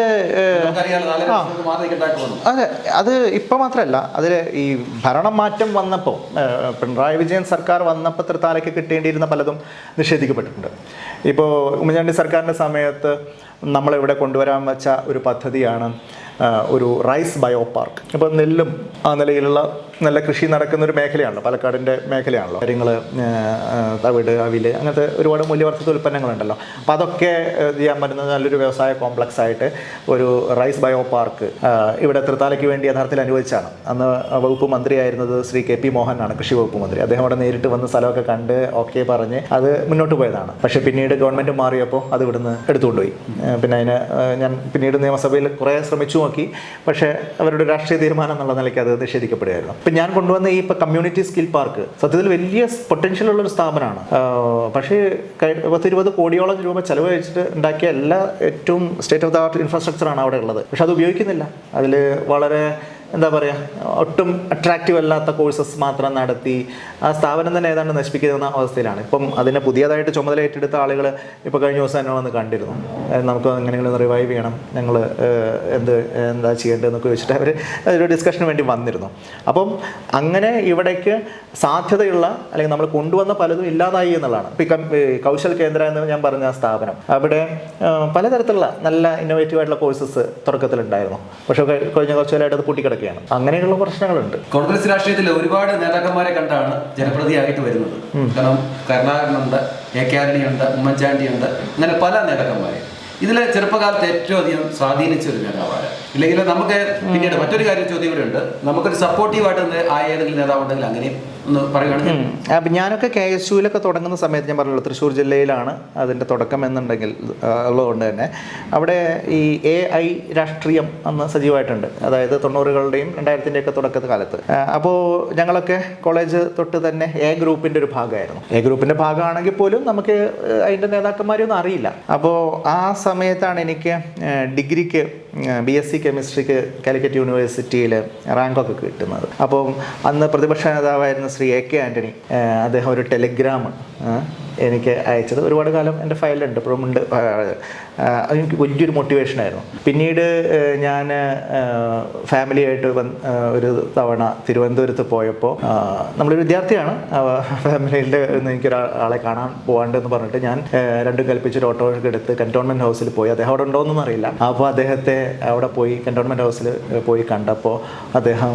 [SPEAKER 2] അതെ, അത് ഇപ്പം മാത്രമല്ല, അതിൽ ഈ ഭരണം മാറ്റം വന്നപ്പോൾ പിണറായി വിജയൻ സർക്കാർ വന്നപ്പോൾ തൃത്താലയ്ക്ക് കിട്ടേണ്ടിയിരുന്ന പലതും നിഷേധിക്കപ്പെട്ടിട്ടുണ്ട്. ഇപ്പോൾ ഉമ്മൻചാണ്ടി സർക്കാരിൻ്റെ സമയത്ത് നമ്മളിവിടെ കൊണ്ടുവരാൻ വെച്ച ഒരു പദ്ധതിയാണ് ഒരു റൈസ് ബയോ പാർക്ക്. ഇപ്പോൾ നെല്ലും ആ നിലയിലുള്ള നല്ല കൃഷി നടക്കുന്നൊരു മേഖലയാണല്ലോ, പാലക്കാടിൻ്റെ മേഖലയാണല്ലോ. കാര്യങ്ങൾ തവിട്, അവിൽ, അങ്ങനത്തെ ഒരുപാട് മൂല്യവർദ്ധിത ഉൽപ്പന്നങ്ങളുണ്ടല്ലോ. അപ്പോൾ അതൊക്കെ ചെയ്യാൻ പറ്റുന്ന നല്ലൊരു വ്യവസായ കോംപ്ലക്സ് ആയിട്ട് ഒരു റൈസ് ബയോ പാർക്ക് ഇവിടെ തൃത്താലയ്ക്ക് വേണ്ടി യഥാർത്ഥത്തിൽ അനുവദിച്ചാണ്. അന്ന് വകുപ്പ് മന്ത്രിയായിരുന്നത് ശ്രീ KP മോഹനാണ്, കൃഷി വകുപ്പ് മന്ത്രി. അദ്ദേഹം അവിടെ നേരിട്ട് വന്ന് സ്ഥലമൊക്കെ കണ്ട് ഓക്കെ പറഞ്ഞ് അത് മുന്നോട്ട് പോയതാണ്. പക്ഷേ പിന്നീട് ഗവൺമെൻറ് മാറിയപ്പോൾ അത് ഇവിടുന്ന് എടുത്തുകൊണ്ടുപോയി. പിന്നെ അതിന് ഞാൻ പിന്നീട് നിയമസഭയിൽ കുറേ ശ്രമിച്ചു നോക്കി, പക്ഷേ അവരുടെ രാഷ്ട്രീയ തീരുമാനം എന്നുള്ള നിലയ്ക്ക് അത് നിഷേധിക്കപ്പെടുകയായിരുന്നു. ഇപ്പം ഞാൻ കൊണ്ടുവന്ന ഈ കമ്മ്യൂണിറ്റി സ്കിൽ പാർക്ക് സത്യത്തിൽ വലിയ പൊട്ടൻഷ്യൽ ഉള്ളൊരു സ്ഥാപനമാണ്. പക്ഷേ 10-20 കോടിയോളം രൂപ ചെലവ് കഴിച്ചിട്ട് ഉണ്ടാക്കിയ എല്ലാ ഏറ്റവും സ്റ്റേറ്റ് ഓഫ് ദ ആർട്ട് ഇൻഫ്രാസ്ട്രക്ചറാണ് അവിടെ ഉള്ളത്. പക്ഷെ അത് ഉപയോഗിക്കുന്നില്ല. അതിൽ വളരെ എന്താ പറയുക, ഒട്ടും അട്രാക്റ്റീവ് അല്ലാത്ത കോഴ്സസ് മാത്രം നടത്തി ആ സ്ഥാപനം തന്നെ ഏതാണ്ട് നശിപ്പിക്കുന്ന അവസ്ഥയിലാണ്. ഇപ്പം അതിനെ പുതിയതായിട്ട് ചുമതല ഏറ്റെടുത്ത ആളുകൾ ഇപ്പോൾ കഴിഞ്ഞ ദിവസം തന്നെ വന്ന് കണ്ടിരുന്നു. നമുക്ക് എങ്ങനെയെങ്കിലും റിവൈവ് ചെയ്യണം, ഞങ്ങൾ എന്താ ചെയ്യേണ്ടതെന്നൊക്കെ വെച്ചിട്ട് അവർ ഒരു ഡിസ്കഷന് വേണ്ടി വന്നിരുന്നു. അപ്പം അങ്ങനെ ഇവിടേക്ക് സാധ്യതയുള്ള അല്ലെങ്കിൽ നമ്മൾ കൊണ്ടുവന്ന പലതും ഇല്ലാതായി എന്നുള്ളതാണ്. ഇപ്പം കൗശൽ കേന്ദ്ര എന്ന് ഞാൻ പറഞ്ഞ സ്ഥാപനം, അവിടെ പലതരത്തിലുള്ള നല്ല ഇന്നോവേറ്റീവ് ആയിട്ടുള്ള കോഴ്സസ് തുടക്കത്തിലുണ്ടായിരുന്നു. പക്ഷേ കഴിഞ്ഞ കുറച്ചു കാലമായിട്ട് അത് പൂട്ടിക്കിടക്കുകയാണ്. അങ്ങനെയുള്ള പ്രശ്നങ്ങളുണ്ട്.
[SPEAKER 1] കോൺഗ്രസ് രാഷ്ട്രീയത്തിൽ ഒരുപാട് നേതാക്കന്മാരെ കണ്ടാണ് ജനപ്രതിയായിട്ട് വരുന്നത്. കാരണം കരുണാകരനുണ്ട്, AK ആന്റണിയുണ്ട്, ഉമ്മൻചാണ്ടിയുണ്ട്, അങ്ങനെ പല നേതാക്കന്മാരെ. ഇതിലെ ചെറുപ്പകാലത്ത് ഏറ്റവും അധികം സ്വാധീനിച്ച ഒരു നേതാവാണ്. ഇല്ലെങ്കിൽ നമുക്ക് പിന്നീട് മറ്റൊരു കാര്യം ചോദ്യം കൂടെ ഉണ്ട്, നമുക്കൊരു സപ്പോർട്ടീവായിട്ട് ആയ ഏതെങ്കിലും നേതാവ് ഉണ്ടെങ്കിൽ അങ്ങനെയും ഒന്ന് പറയുകയാണെങ്കിൽ.
[SPEAKER 2] അപ്പം ഞാനൊക്കെ KSUവിലൊക്കെ തുടങ്ങുന്ന സമയത്ത് ഞാൻ പറഞ്ഞല്ലോ തൃശ്ശൂർ ജില്ലയിലാണ് അതിൻ്റെ തുടക്കം എന്നുണ്ടെങ്കിൽ ഉള്ളതുകൊണ്ട് തന്നെ അവിടെ ഈ AI രാഷ്ട്രീയം അന്ന് സജീവമായിട്ടുണ്ട്. അതായത് 90കളുടെയും 2000ൻ്റെയൊക്കെ തുടക്കത്തെ കാലത്ത്. അപ്പോൾ ഞങ്ങളൊക്കെ കോളേജ് തൊട്ട് തന്നെ A ഗ്രൂപ്പിൻ്റെ ഒരു ഭാഗമായിരുന്നു. A ഗ്രൂപ്പിൻ്റെ ഭാഗമാണെങ്കിൽ പോലും നമുക്ക് അതിൻ്റെ നേതാക്കന്മാരെയൊന്നും അറിയില്ല. അപ്പോൾ ആ സമയത്താണ് എനിക്ക് ഡിഗ്രിക്ക് BSc കെമിസ്ട്രിക്ക് കാലിക്കറ്റ് യൂണിവേഴ്സിറ്റിയിൽ റാങ്കൊക്കെ കിട്ടുന്നത്. അപ്പം അന്ന് പ്രതിപക്ഷ നേതാവായിരുന്ന ശ്രീ AK ആന്റണി അദ്ദേഹം ഒരു ടെലിഗ്രാം എനിക്ക് അയച്ചത് ഒരുപാട് കാലം എൻ്റെ ഫയലുണ്ട്, ഇപ്പോഴും ഉണ്ട്. എനിക്ക് വലിയൊരു മോട്ടിവേഷനായിരുന്നു. പിന്നീട് ഞാൻ ഫാമിലിയായിട്ട് ഒരു തവണ തിരുവനന്തപുരത്ത് പോയപ്പോൾ നമ്മളൊരു വിദ്യാർത്ഥിയാണ്, ഫാമിലിയിൽ എനിക്കൊരാളെ കാണാൻ പോകാണ്ടെന്ന് പറഞ്ഞിട്ട് ഞാൻ രണ്ടും കൽപ്പിച്ചൊരു ഓട്ടോ എടുത്ത് കന്റോൺമെൻറ്റ് ഹൗസിൽ പോയി. അദ്ദേഹം അവിടെ ഉണ്ടോയെന്നൊന്നും അറിയില്ല. അപ്പോൾ അദ്ദേഹത്തെ അവിടെ പോയി കന്റോൺമെൻറ്റ് ഹൗസിൽ പോയി കണ്ടപ്പോൾ അദ്ദേഹം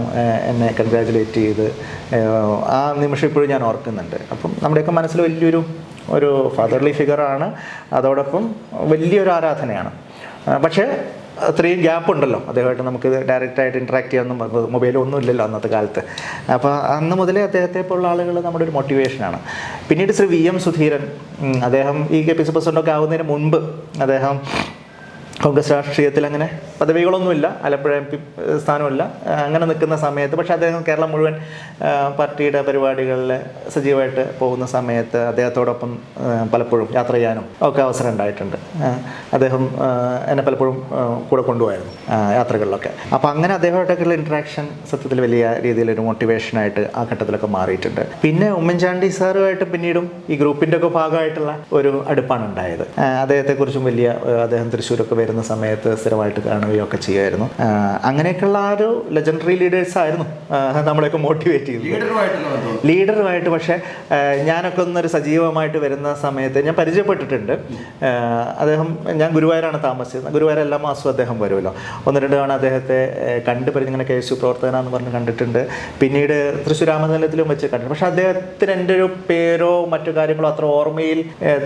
[SPEAKER 2] എന്നെ കൺഗ്രാജുലേറ്റ് ചെയ്ത് ആ നിമിഷം ഇപ്പോഴും ഞാൻ ഓർക്കുന്നുണ്ട്. അപ്പം നമ്മുടെയൊക്കെ മനസ്സിൽ വലിയൊരു ഫാദർലി ഫിഗറാണ്, അതോടൊപ്പം വലിയൊരു ആരാധനയാണ്. പക്ഷേ അത്രയും ഗ്യാപ്പ് ഉണ്ടല്ലോ അദ്ദേഹമായിട്ട് നമുക്ക് ഡയറക്റ്റായിട്ട് ഇൻട്രാക്ട് ചെയ്യാനൊന്നും മൊബൈലൊന്നും ഇല്ലല്ലോ അന്നത്തെ കാലത്ത്. അപ്പോൾ അന്ന് മുതലേ അദ്ദേഹത്തെ പോലുള്ള ആളുകൾ നമ്മുടെ ഒരു മോട്ടിവേഷനാണ്. പിന്നീട് ശ്രീ VM സുധീരൻ, അദ്ദേഹം ഈ KPC പ്രസിഡൻ്റൊക്കെ ആവുന്നതിന് മുൻപ് അദ്ദേഹം കോൺഗ്രസ് രാഷ്ട്രീയത്തിൽ അങ്ങനെ പദവികളൊന്നുമില്ല, ആലപ്പുഴ MP സ്ഥാനമില്ല, അങ്ങനെ നിൽക്കുന്ന സമയത്ത് പക്ഷേ അദ്ദേഹം കേരളം മുഴുവൻ പാർട്ടിയുടെ പരിപാടികളിൽ സജീവമായിട്ട് പോകുന്ന സമയത്ത് അദ്ദേഹത്തോടൊപ്പം പലപ്പോഴും യാത്ര ചെയ്യാനും ഒക്കെ അവസരം ഉണ്ടായിട്ടുണ്ട്. അദ്ദേഹം എന്നെ പലപ്പോഴും കൂടെ കൊണ്ടുപോയായിരുന്നു യാത്രകളിലൊക്കെ. അപ്പോൾ അങ്ങനെ അദ്ദേഹമായിട്ടൊക്കെയുള്ള ഇൻട്രാക്ഷൻ സത്യത്തിൽ വലിയ രീതിയിലൊരു മോട്ടിവേഷനായിട്ട് ആ ഘട്ടത്തിലൊക്കെ മാറിയിട്ടുണ്ട്. പിന്നെ ഉമ്മൻചാണ്ടി സാറുമായിട്ട് പിന്നീടും ഈ ഗ്രൂപ്പിൻ്റെ ഒക്കെ ഭാഗമായിട്ടുള്ള ഒരു അടുപ്പാണ് ഉണ്ടായത്. അദ്ദേഹത്തെക്കുറിച്ചും വലിയ അദ്ദേഹം തൃശ്ശൂരൊക്കെ വരുന്ന സമയത്ത് സ്ഥിരമായിട്ട് കാണുകയൊക്കെ ചെയ്യുമായിരുന്നു. അങ്ങനെയൊക്കെയുള്ള ആ ഒരു ലെജൻഡറി ലീഡേഴ്സ് ആയിരുന്നു നമ്മളെയൊക്കെ മോട്ടിവേറ്റ് ചെയ്തത്. ലീഡറുമായിട്ട് പക്ഷേ ഞാനൊക്കെ ഒന്നൊരു സജീവമായിട്ട് വരുന്ന സമയത്ത് ഞാൻ പരിചയപ്പെട്ടിട്ടുണ്ട്. ഞാൻ ഗുരുവായൂരാണ് താമസിച്ചത്. ഗുരുവായൂർ എല്ലാ മാസവും അദ്ദേഹം വരുമല്ലോ. 1-2 തവണ അദ്ദേഹത്തെ കണ്ട് ഇങ്ങനെ KSU പ്രവർത്തകനാന്ന് പറഞ്ഞ് കണ്ടിട്ടുണ്ട്. പിന്നീട് തൃശ്ശൂർ രാമനിലയത്തിലും വെച്ച് കണ്ടിട്ടുണ്ട്. പക്ഷേ അദ്ദേഹത്തിന് എൻ്റെ ഒരു പേരോ മറ്റു കാര്യങ്ങളോ അത്ര ഓർമ്മയിൽ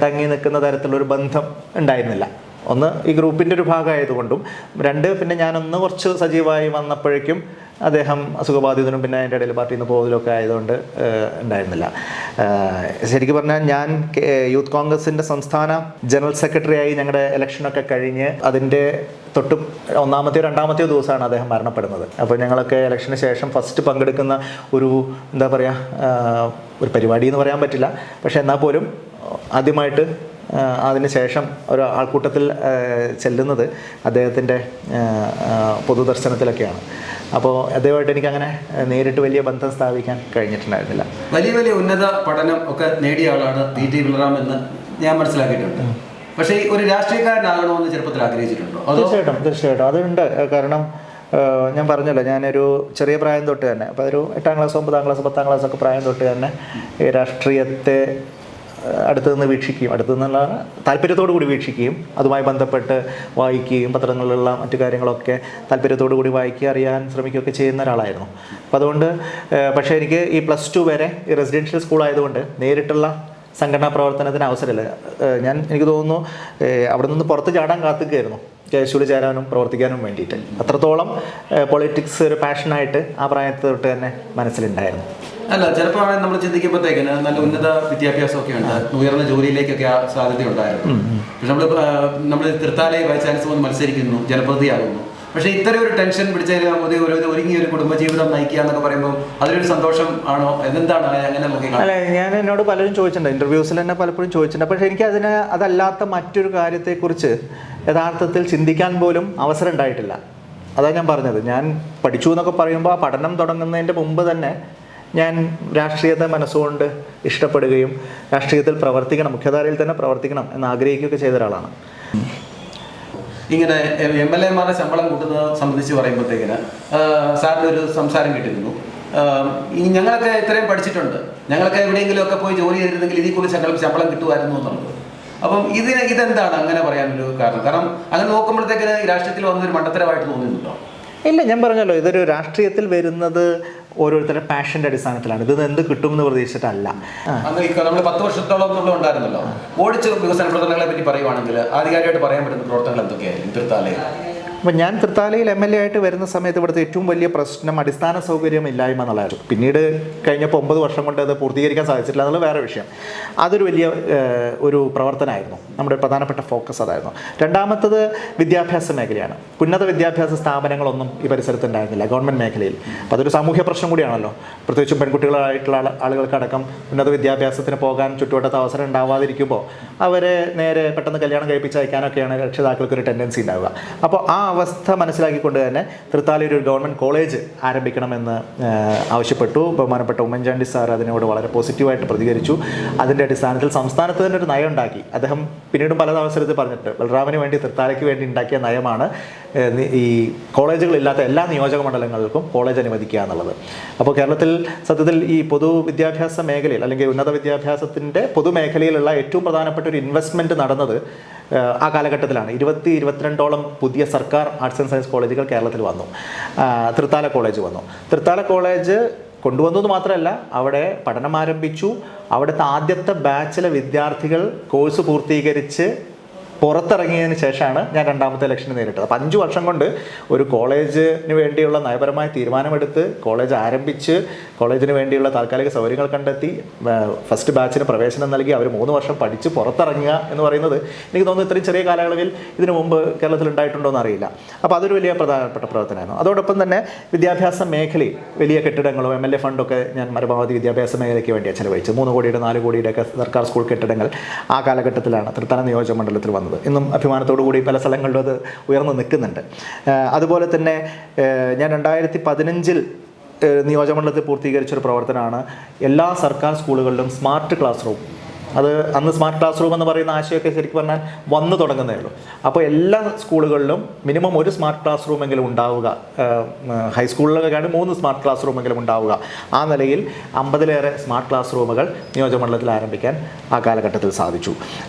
[SPEAKER 2] തങ്ങി നിൽക്കുന്ന തരത്തിലുള്ളൊരു ബന്ധം ഉണ്ടായിരുന്നില്ല. ഒന്ന് ഈ ഗ്രൂപ്പിൻ്റെ ഒരു ഭാഗമായതുകൊണ്ടും, 2 പിന്നെ ഞാനൊന്ന് കുറച്ച് സജീവമായി വന്നപ്പോഴേക്കും അദ്ദേഹം അസുഖബാധിതനും പിന്നെ അതിൻ്റെ ഇടയിൽ പാർട്ടിയിൽ നിന്ന് പോകുന്നതിലൊക്കെ ആയതുകൊണ്ട് ഉണ്ടായിരുന്നില്ല. ശരിക്കും പറഞ്ഞാൽ ഞാൻ യൂത്ത് കോൺഗ്രസിൻ്റെ സംസ്ഥാന ജനറൽ സെക്രട്ടറി ആയി ഞങ്ങളുടെ ഇലക്ഷനൊക്കെ കഴിഞ്ഞ് അതിൻ്റെ തൊട്ട് 1-ാമത്തെയോ 2-ാമത്തെയോ ദിവസമാണ് അദ്ദേഹം മരണപ്പെടുന്നത്. അപ്പോൾ ഞങ്ങളൊക്കെ ഇലക്ഷന് ശേഷം ഫസ്റ്റ് പങ്കെടുക്കുന്ന ഒരു എന്താ പറയുക ഒരു പരിപാടി എന്ന് പറയാൻ പറ്റില്ല, പക്ഷേ എന്നാൽ പോലും ആദ്യമായിട്ട് അതിന് ശേഷം ഒരു ആൾക്കൂട്ടത്തിൽ ചെല്ലുന്നത് അദ്ദേഹത്തിൻ്റെ പൊതുദർശനത്തിലൊക്കെയാണ്. അപ്പോൾ അദ്ദേഹമായിട്ട് എനിക്കങ്ങനെ നേരിട്ട് വലിയ ബന്ധം സ്ഥാപിക്കാൻ കഴിഞ്ഞിട്ടുണ്ടായിരുന്നില്ല.
[SPEAKER 1] വലിയ ഉന്നത പഠനം ഒക്കെ നേടിയ ആളാണ് PT ബൽറാം എന്ന് ഞാൻ മനസ്സിലാക്കിയിട്ടുണ്ട്. പക്ഷേ ഒരു രാഷ്ട്രീയക്കാരനാകണമെന്ന് ചെറുപ്പത്തിൽ ആഗ്രഹിച്ചിട്ടുണ്ടോ?
[SPEAKER 2] തീർച്ചയായിട്ടും അതുണ്ട്. കാരണം ഞാൻ പറഞ്ഞല്ലോ, ഞാനൊരു ചെറിയ പ്രായം തൊട്ട് തന്നെ, അപ്പോൾ ഒരു 8-ാം ക്ലാസ് 9-ാം ക്ലാസ് 10-ാം ക്ലാസ് ഒക്കെ പ്രായം തൊട്ട് തന്നെ ഈ രാഷ്ട്രീയത്തെ അടുത്തു നിന്ന് വീക്ഷിക്കുകയും അടുത്തു നിന്നുള്ള താല്പര്യത്തോടു കൂടി വീക്ഷിക്കുകയും അതുമായി ബന്ധപ്പെട്ട് വായിക്കുകയും പത്രങ്ങളിലുള്ള മറ്റു കാര്യങ്ങളൊക്കെ താല്പര്യത്തോടു കൂടി വായിക്കുക, അറിയാൻ ശ്രമിക്കുകയൊക്കെ ചെയ്യുന്ന ഒരാളായിരുന്നു. അപ്പോൾ അതുകൊണ്ട് പക്ഷേ എനിക്ക് ഈ +2 വരെ ഈ റെസിഡൻഷ്യൽ സ്കൂളായതുകൊണ്ട് നേരിട്ടുള്ള സംഘടനാ പ്രവർത്തനത്തിന് അവസരമില്ല. എനിക്ക് തോന്നുന്നു അവിടെ നിന്ന് പുറത്ത് ചാടാൻ കാത്തുകയായിരുന്നു KSUവിൽ ചേരാനും പ്രവർത്തിക്കാനും വേണ്ടിയിട്ട്. അത്രത്തോളം പൊളിറ്റിക്സ് ഒരു പാഷനായിട്ട് ആ പ്രായത്തിൽ തൊട്ട് തന്നെ മനസ്സിലുണ്ടായിരുന്നു.
[SPEAKER 1] അല്ല, ചിലപ്പോൾ നമ്മൾ ചിന്തിക്കുമ്പോഴത്തേക്കിന് നല്ല ഉന്നത വിദ്യാഭ്യാസമൊക്കെ ഉണ്ട്, ഉയർന്ന ജോലിയിലേക്കൊക്കെ സാധ്യത ഉണ്ടായിരുന്നു. പക്ഷെ നമ്മൾ തൃത്താല വൈസ് ചാൻസലർ മത്സരിക്കുന്നു, ജനപ്രതിയാകുന്നു. പക്ഷേ ഇത്തരം ഒരു ടെൻഷൻ പിടിച്ചതിൽ ഒരുങ്ങിയ ഒരു കുടുംബജീവിതം നയിക്കുക എന്നൊക്കെ പറയുമ്പോൾ അതിലൊരു സന്തോഷം ആണോ, എന്താണ് അങ്ങനെ നോക്കി?
[SPEAKER 2] അല്ല, എന്നോട് പലരും ചോദിച്ചിട്ടുണ്ട്, ഇൻ്റർവ്യൂസിൽ തന്നെ പലപ്പോഴും ചോദിച്ചിട്ടുണ്ട്. പക്ഷേ എനിക്ക് അതല്ലാത്ത മറ്റൊരു കാര്യത്തെക്കുറിച്ച് യഥാർത്ഥത്തിൽ ചിന്തിക്കാൻ പോലും അവസരം ഉണ്ടായിട്ടില്ല. അതാണ് ഞാൻ പറഞ്ഞത്. ഞാൻ പഠിച്ചു എന്നൊക്കെ പറയുമ്പോൾ ആ പഠനം തുടങ്ങുന്നതിൻ്റെ മുമ്പ് തന്നെ ഞാൻ രാഷ്ട്രീയത്തെ മനസ്സുകൊണ്ട് ഇഷ്ടപ്പെടുകയും രാഷ്ട്രീയത്തിൽ പ്രവർത്തിക്കണം, മുഖ്യധാരയിൽ തന്നെ പ്രവർത്തിക്കണം എന്ന് ആഗ്രഹിക്കുകയൊക്കെ ചെയ്ത ഒരാളാണ്.
[SPEAKER 1] ഇങ്ങനെ MLA-മാരുടെ ശമ്പളം കൂട്ടുന്നത് സംബന്ധിച്ച് പറയുമ്പോഴത്തേക്കിന് സാറിൻ്റെ ഒരു സംസാരം കിട്ടിയിരുന്നു. ഞങ്ങളൊക്കെ ഇത്രയും പഠിച്ചിട്ടുണ്ട്, ഞങ്ങളൊക്കെ എവിടെയെങ്കിലുമൊക്കെ പോയി ജോലി ചെയ്തിരുന്നെങ്കിൽ ഇതിൽ കൂടുതൽ ശമ്പളം കിട്ടുമായിരുന്നു എന്നുള്ളത്. അപ്പം ഇതെന്താണ് അങ്ങനെ പറയാനൊരു കാരണം? കാരണം അങ്ങനെ നോക്കുമ്പോഴത്തേക്കിന് ഈ രാഷ്ട്രീയത്തിൽ വന്നൊരു മണ്ടത്തരമായിട്ട് തോന്നുന്നുണ്ടോ?
[SPEAKER 2] ഇല്ല, ഞാൻ പറഞ്ഞല്ലോ, ഇതൊരു രാഷ്ട്രീയത്തിൽ വരുന്നത് ഓരോരുത്തരുടെ പാഷൻ്റെ അടിസ്ഥാനത്തിലാണ്. ഇത് എന്ത് കിട്ടുമെന്ന് പ്രതീക്ഷിച്ചിട്ടല്ല.
[SPEAKER 1] നമ്മൾ 10 വർഷത്തോളം ഉണ്ടായിരുന്നല്ലോ. ഓടിച്ച വികസന പ്രവർത്തനങ്ങളെ പറ്റി പറയുവാണെങ്കിൽ ആധികാരികമായിട്ട് പറയാൻ പറ്റുന്ന പ്രവർത്തനങ്ങൾ എന്തൊക്കെയായിരുന്നു തൃത്താലയിൽ?
[SPEAKER 2] അപ്പം ഞാൻ തൃത്താലയിൽ MLA ആയിട്ട് വരുന്ന സമയത്ത് ഇവിടുത്തെ ഏറ്റവും വലിയ പ്രശ്നം അടിസ്ഥാന സൗകര്യം ഇല്ലായ്മ എന്നുള്ളതായിരുന്നു. പിന്നീട് കഴിഞ്ഞപ്പോൾ 9 വർഷം കൊണ്ട് അത് പൂർത്തീകരിക്കാൻ സാധിച്ചിട്ടില്ല എന്നുള്ള വേറെ വിഷയം. അതൊരു വലിയ ഒരു പ്രവർത്തനമായിരുന്നു. നമ്മുടെ പ്രധാനപ്പെട്ട ഫോക്കസ് അതായിരുന്നു. രണ്ടാമത്തത് വിദ്യാഭ്യാസ മേഖലയാണ്. ഉന്നത വിദ്യാഭ്യാസ സ്ഥാപനങ്ങളൊന്നും ഈ പരിസരത്ത് ഉണ്ടായിരുന്നില്ല ഗവൺമെൻറ് മേഖലയിൽ. അപ്പോൾ അതൊരു സാമൂഹ്യ പ്രശ്നം കൂടിയാണല്ലോ. പ്രത്യേകിച്ചും പെൺകുട്ടികളായിട്ടുള്ള ആളുകൾക്കടക്കം ഉന്നത വിദ്യാഭ്യാസത്തിന് പോകാൻ ചുറ്റുവട്ടത്ത് അവസരം ഉണ്ടാവാതിരിക്കുമ്പോൾ അവരെ നേരെ പെട്ടെന്ന് കല്യാണം കഴിപ്പിച്ച് അയക്കാനൊക്കെയാണ് രക്ഷിതാക്കൾക്കൊരു ടെൻഡൻസി ഉണ്ടാവുക. അപ്പോൾ ആ അവസ്ഥ മനസ്സിലാക്കിക്കൊണ്ട് തന്നെ തൃത്താലയിൽ ഒരു ഗവൺമെൻറ് കോളേജ് ആരംഭിക്കണമെന്ന് ആവശ്യപ്പെട്ടു. ബഹുമാനപ്പെട്ട ഉമ്മൻചാണ്ടി സാർ അതിനോട് വളരെ പോസിറ്റീവായിട്ട് പ്രതികരിച്ചു. അതിൻ്റെ അടിസ്ഥാനത്തിൽ സംസ്ഥാനത്ത് തന്നെ ഒരു നയം ഉണ്ടാക്കി. അദ്ദേഹം പിന്നീടും പല അവസരത്തിൽ പറഞ്ഞിട്ട് ബൽറാമിന് വേണ്ടി തൃത്താലയ്ക്ക് വേണ്ടി ഉണ്ടാക്കിയ നയമാണ് ഈ കോളേജുകളില്ലാത്ത എല്ലാ നിയോജക മണ്ഡലങ്ങൾക്കും കോളേജ് അനുവദിക്കുക എന്നുള്ളത്. അപ്പോൾ കേരളത്തിൽ സത്യത്തിൽ ഈ പൊതുവിദ്യാഭ്യാസ മേഖലയിൽ അല്ലെങ്കിൽ ഉന്നത വിദ്യാഭ്യാസത്തിൻ്റെ പൊതുമേഖലയിലുള്ള ഏറ്റവും പ്രധാനപ്പെട്ട ഒരു ഇൻവെസ്റ്റ്മെൻറ്റ് നടന്നത് ആ കാലഘട്ടത്തിലാണ്. 22ഓളം പുതിയ സർക്കാർ ആർട്സ് ആൻഡ് സയൻസ് കോളേജുകൾ കേരളത്തിൽ വന്നു. തൃത്താല കോളേജ് വന്നു. തൃത്താല കോളേജ് കൊണ്ടുവന്നത് മാത്രമല്ല, അവിടെ പഠനം ആരംഭിച്ചു. അവിടുത്തെ ആദ്യത്തെ ബാച്ചിലെ വിദ്യാർത്ഥികൾ കോഴ്സ് പൂർത്തീകരിച്ച് പുറത്തിറങ്ങിയതിന് ശേഷമാണ് ഞാൻ രണ്ടാമത്തെ ഇലക്ഷന് നേരിട്ടത്. അപ്പോൾ 5 വർഷം കൊണ്ട് ഒരു കോളേജിന് വേണ്ടിയുള്ള നയപരമായ തീരുമാനമെടുത്ത് കോളേജ് ആരംഭിച്ച് കോളേജിന് വേണ്ടിയുള്ള താൽക്കാലിക സൗകര്യങ്ങൾ കണ്ടെത്തി ഫസ്റ്റ് ബാച്ചിന് പ്രവേശനം നൽകി അവർ 3 വർഷം പഠിച്ച് പുറത്തിറങ്ങുക എന്ന് പറയുന്നത് എനിക്ക് തോന്നുന്നു ഇത്രയും ചെറിയ കാലയളവിൽ ഇതിനു മുമ്പ് കേരളത്തിൽ ഉണ്ടായിട്ടുണ്ടോ എന്ന് അറിയില്ല. അപ്പോൾ അതൊരു വലിയ പ്രധാനപ്പെട്ട പ്രവർത്തനമായിരുന്നു. അതോടൊപ്പം തന്നെ വിദ്യാഭ്യാസ മേഖലയിൽ വലിയ കെട്ടിടങ്ങളും MLA ഫണ്ടൊക്കെ ഞാൻ പരമാവധി വിദ്യാഭ്യാസ മേഖലയ്ക്ക് വേണ്ടിയാണ് ചെലവഴിച്ചത്. 3 കോടിയുടെ 4 കോടിയുടെ ഒക്കെ സർക്കാർ സ്കൂൾ കെട്ടിടങ്ങൾ ആ കാലഘട്ടത്തിലാണ് തൃത്താല നിയോജക മണ്ഡലത്തിൽ വന്നത്. ഇന്നും അഭിമാനത്തോടു കൂടി പല സ്ഥലങ്ങളിലും അത് ഉയർന്നു നിൽക്കുന്നുണ്ട്. അതുപോലെ തന്നെ ഞാൻ 2015 നിയോജകമണ്ഡലത്തിൽ പൂർത്തീകരിച്ചൊരു പ്രവർത്തനമാണ് എല്ലാ സർക്കാർ സ്കൂളുകളിലും സ്മാർട്ട് ക്ലാസ് റൂം. അത് അന്ന് സ്മാർട്ട് ക്ലാസ് റൂം എന്ന് പറയുന്ന ആശയമൊക്കെ ശരിക്കും പറഞ്ഞാൽ വന്നു തുടങ്ങുന്നേ ഉള്ളൂ. അപ്പോൾ എല്ലാ സ്കൂളുകളിലും മിനിമം ഒരു സ്മാർട്ട് ക്ലാസ് റൂമെങ്കിലും ഉണ്ടാവുക. ഹൈസ്കൂളിലൊക്കെയാണ് 3 സ്മാർട്ട് ക്ലാസ് റൂമെങ്കിലും ഉണ്ടാവുക. ആ നിലയിൽ 50-ലേറെ സ്മാർട്ട് ക്ലാസ് റൂമുകൾ നിയോജകമണ്ഡലത്തിൽ ആരംഭിക്കാൻ ആ കാലഘട്ടത്തിൽ സാധിച്ചു.